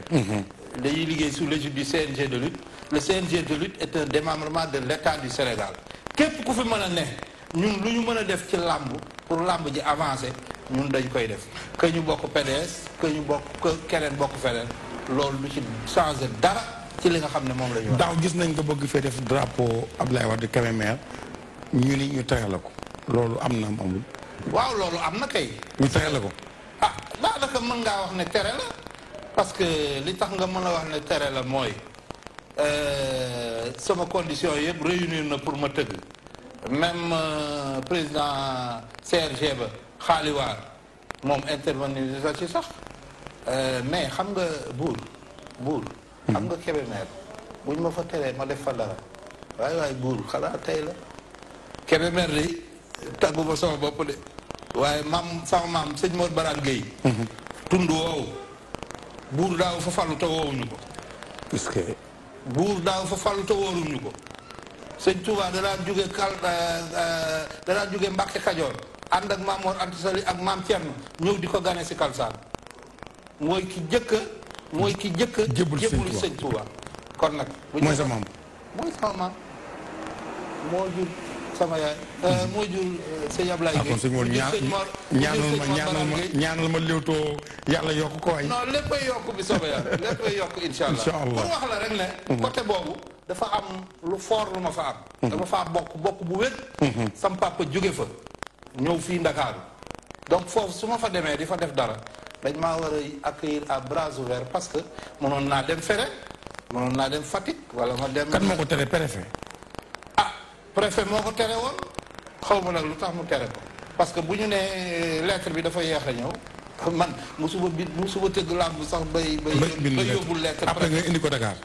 dañuy liggéey sous l'égide du CNG de lutte le CNG de lutte est un démembrement de l'État du Sénégal képp ku fi mën a ne ñun lu ñu mën a def ci làmb pour làmb ji avancer ñun dañ koy def que ñu bokk PDS que ñu bokk que keneen bokk feneen loolu lu ci changer dara ci li nga xam ne moom la ñu wax. daaw gis nañ nga bëgg fee def drapeau Abdoulaye Wade Kébémer ñu ni ñu tere la ko loolu am na amul. waaw loolu am na kay. ñu tere la ko. ah daanaka mën ngaa wax ne tere la parce que li tax nga mën a wax ne tere la mooy sama condition yëpp réunir na pour ma tëgg même président CRG ba xaaliwaar moom intervenir ci sax mais xam nga buur xam nga Kébémer buñ ma fa teree ma def fa dara waaye buur xanaa tey la Kébémer de tàgguma sama bopp de waaye sama maam sëñ Mor Baraan Gueye tund woowu buur daaw fa fallu te woowuñu ko parce que buur daaw fa fallu te wóoruñu ko sëñ Touba da daan jóge Mbàkke Kajoor ànd ak Maam Mor Anta Sali ak Maam Cerno ñëw di ko gane si Kalsaan mooy ki jëkka jébbalu sëñ Touba kon nag mooy sa maam moo jur sama yaay moo jur sëñ Ablaye Gueye kon sëñ Mor ñaanal ma Leewtoo yàlla yokk ko waay non léppay yokk bi soobee yàlla léppay yokk insha allah pour wax la rek ne côté boobu dafa am lu fort lu ma fa am dama faa bokk bu wér sam papa jóge fa ñëw fii Ndakaaru donc foofu su ma fa demee di fa def dara dañ maa war a accueillir à bras ouverts parce que mënoon naa dem Fere mënoon naa dem Fatick wala ma dem kan moo ko tere préfet préfet moo ko tere woon xaw ma nag lu tax mu tere ko parce que bu ñu nee lettre bi dafa yeex a ñëw man musuma tëgg làmb sax bay yóbbul lettre après nga indi ko Dakar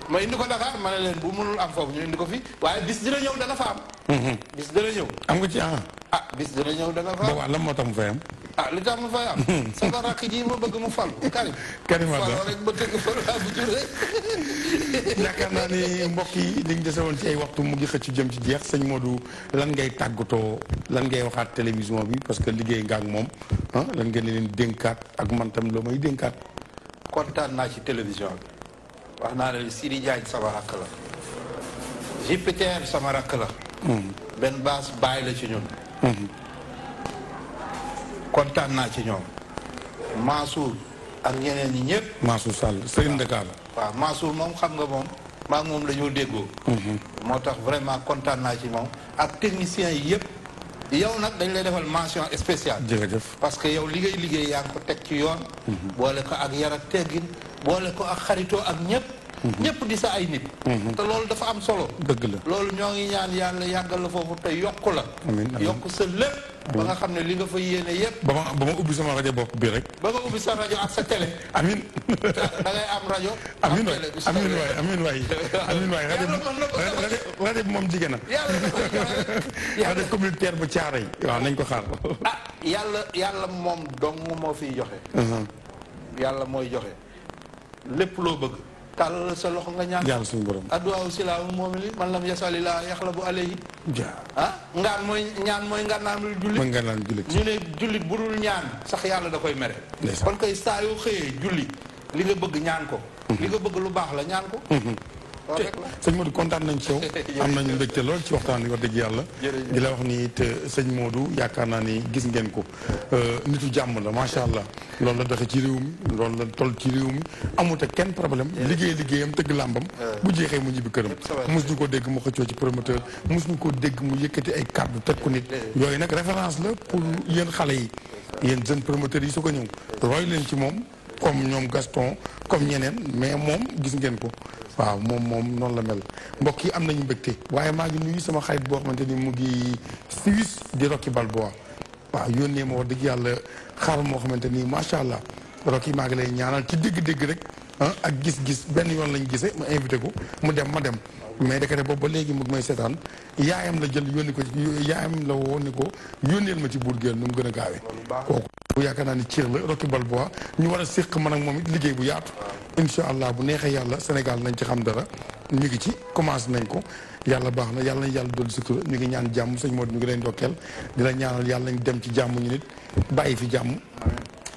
ma indi ko Dakar ma ne leen bu mënul am foofu ñu indi ko fi waaye bis dina ñëw dana fa am bis dina ñëw am nga ci bis dina ñëw dana fa am boobaa lan moo tax mu fay am li tax mu fay am sama rakk ji ma bëgg mu falu Karim Wade rek ba tëgg fa laa bu jur rek yaakaar naa ni mbokk yi liñ dese woon ci ay waxtu mu ngi xëcc jëm ci jeex sëñ Modou lan ngay tàggatoo lan ngay waxaat télévision bi parce que liggéey nga ak moom lan ngeen leen dénkaat ak man tam la may dénkaat kontaan naa ci télévision bi wax naa ne Sidi Diagne sama rakk la Jupiter sama rakk la benn baas bàyyi la ci ñun kontaan naa ci ñoom Mansour ak ñeneen ñi ñëpp Mansour Sall Serigne Dakar waaw Mansour moom xam nga moom maa ngi moom la ñoo déggoo moo tax vraiment kontaan naa ci moom ak techniciens yi yëpp yow nag dañ lay defal mention spéciale jërëjëf parce que yow liggéey yaa ngi ko teg ci yoon boole ko ak yar ak teggin boole ko ak xaritoo ak ñëpp di sa ay nit te loolu dafa am solo dëgg la loolu ñoo ngi ñaan yàlla yàggal la foofu te yokku la amiin yokku sa lépp ba nga xam ne li nga fa yéene yëpp. ba ma ubbi sama rajo bopp bi rek. ba nga ubbi sa rajo ak sa télé. amiin. da ngay am rajo. amiin waay amiin waay rajo bi moom jigéen na. rajo communautaire bu caara yi. waaw nañ ko xaar. ah yàlla moom dong moo fiy joxe. yàlla mooy joxe lépp loo bëgg. tàllal sa loxo nga ñaan. yàlla suñu borom. adduwaaw silaahu moomili man lam yasalilaa yaxlabu alayhi. ngaan mooy ñaan mooy nganaanul jullit. mooy nganaanul jullit. ñu ne jullit bu dul ñaan sax yàlla da koy mere. kon koy saa yoo xëyee julli li nga bëgg ñaan ko. li nga bëgg lu baax la ñaan ko. sëñ Modou kontaan nañ ci yow. am nañu mbégte lool ci waxtaan wi wax dëgg yàlla. di la wax ni it sëñ Modou yaakaar naa ni gis ngeen ko nitu jàmm la macha allah loolu la doxe ci réew mi loolu la toll ci réew mi amut ak kenn problème liggéeyam tëgg làmbam bu jeexee mu ñibbi këram mos ñu ko dégg mu xëccoo ci promoteur mos ñu ko dégg mu yëkkati ay kàddu teg ko nit yooyu nag référence la pour yéen xale yi yéen jeunes promoteurs yi su ko ñëw roy leen ci moom comme ñoom Gaston comme ñeneen mais moom gis ngeen ko waaw moom noonu la mel mbokk yi am nañu mbégte waaye maa ngi nuyu sama xarit boo xamante ni mu ngi Suisse di Rocky Balboa waaw yónnee ma wax dëgg yàlla xar moo xamante ni macha allah Rocky maa ngi lay ñaanal ci dégg-dégg rek ak gis-gis benn yoon lañ gisee ma invité ko mu dem ma dem mais daka ne boobu ba léegi mu ngi may seetaan yaayam la jël yónni ko yaayam la woo ni ko yónneel ma ci buur géer nu mu gën a gaawee kooku yaakaar naa ni ciir la Rocky Balboa ñu war a séq man ak moom it liggéey bu yaatu incha allah bu neexee yàlla Sénégal nañ ci xam dara ñu ngi ci commencé nañ ko yàlla baax na yàlla nañ yàlla dolli sutura ñu ngi ñaan jàmm sëñ Modou ñu ngi leen dokkeel di la ñaanal yàlla nañ dem ci jàmm ñu nit bàyyi fi jàmm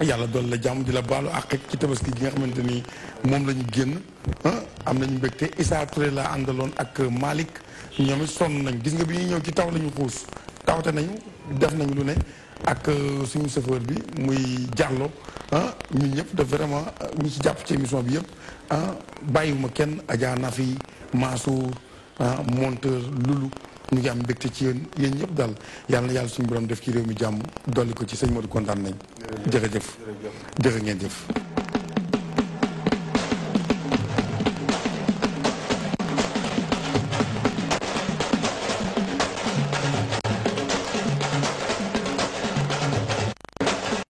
yàlla dolli la jàmm di la baalu àq ci tabaski gi nga xamante ni moom la ñu génn am nañu mbégte Issa Touré laa àndaloon ak Malick ñoom it sonn nañ gis nga bi ñuy ñëw ci taw la ñu xuus tawte nañu def nañu lu ne ak suñu chauffeur bi muy Diallo ñun ñëpp daf vraiment ñi ci jàpp ci émission bi yëpp bàyyiwuma kenn Adja Nafi Mansour monteur Loulou ñu ngi am mbégte ci yéen ñëpp daal yàlla na yàlla suñu borom def ci réew mi jàmm dolli ko ci sëñ Modou kontaan nañ jërëjëf jërë ngeen jëf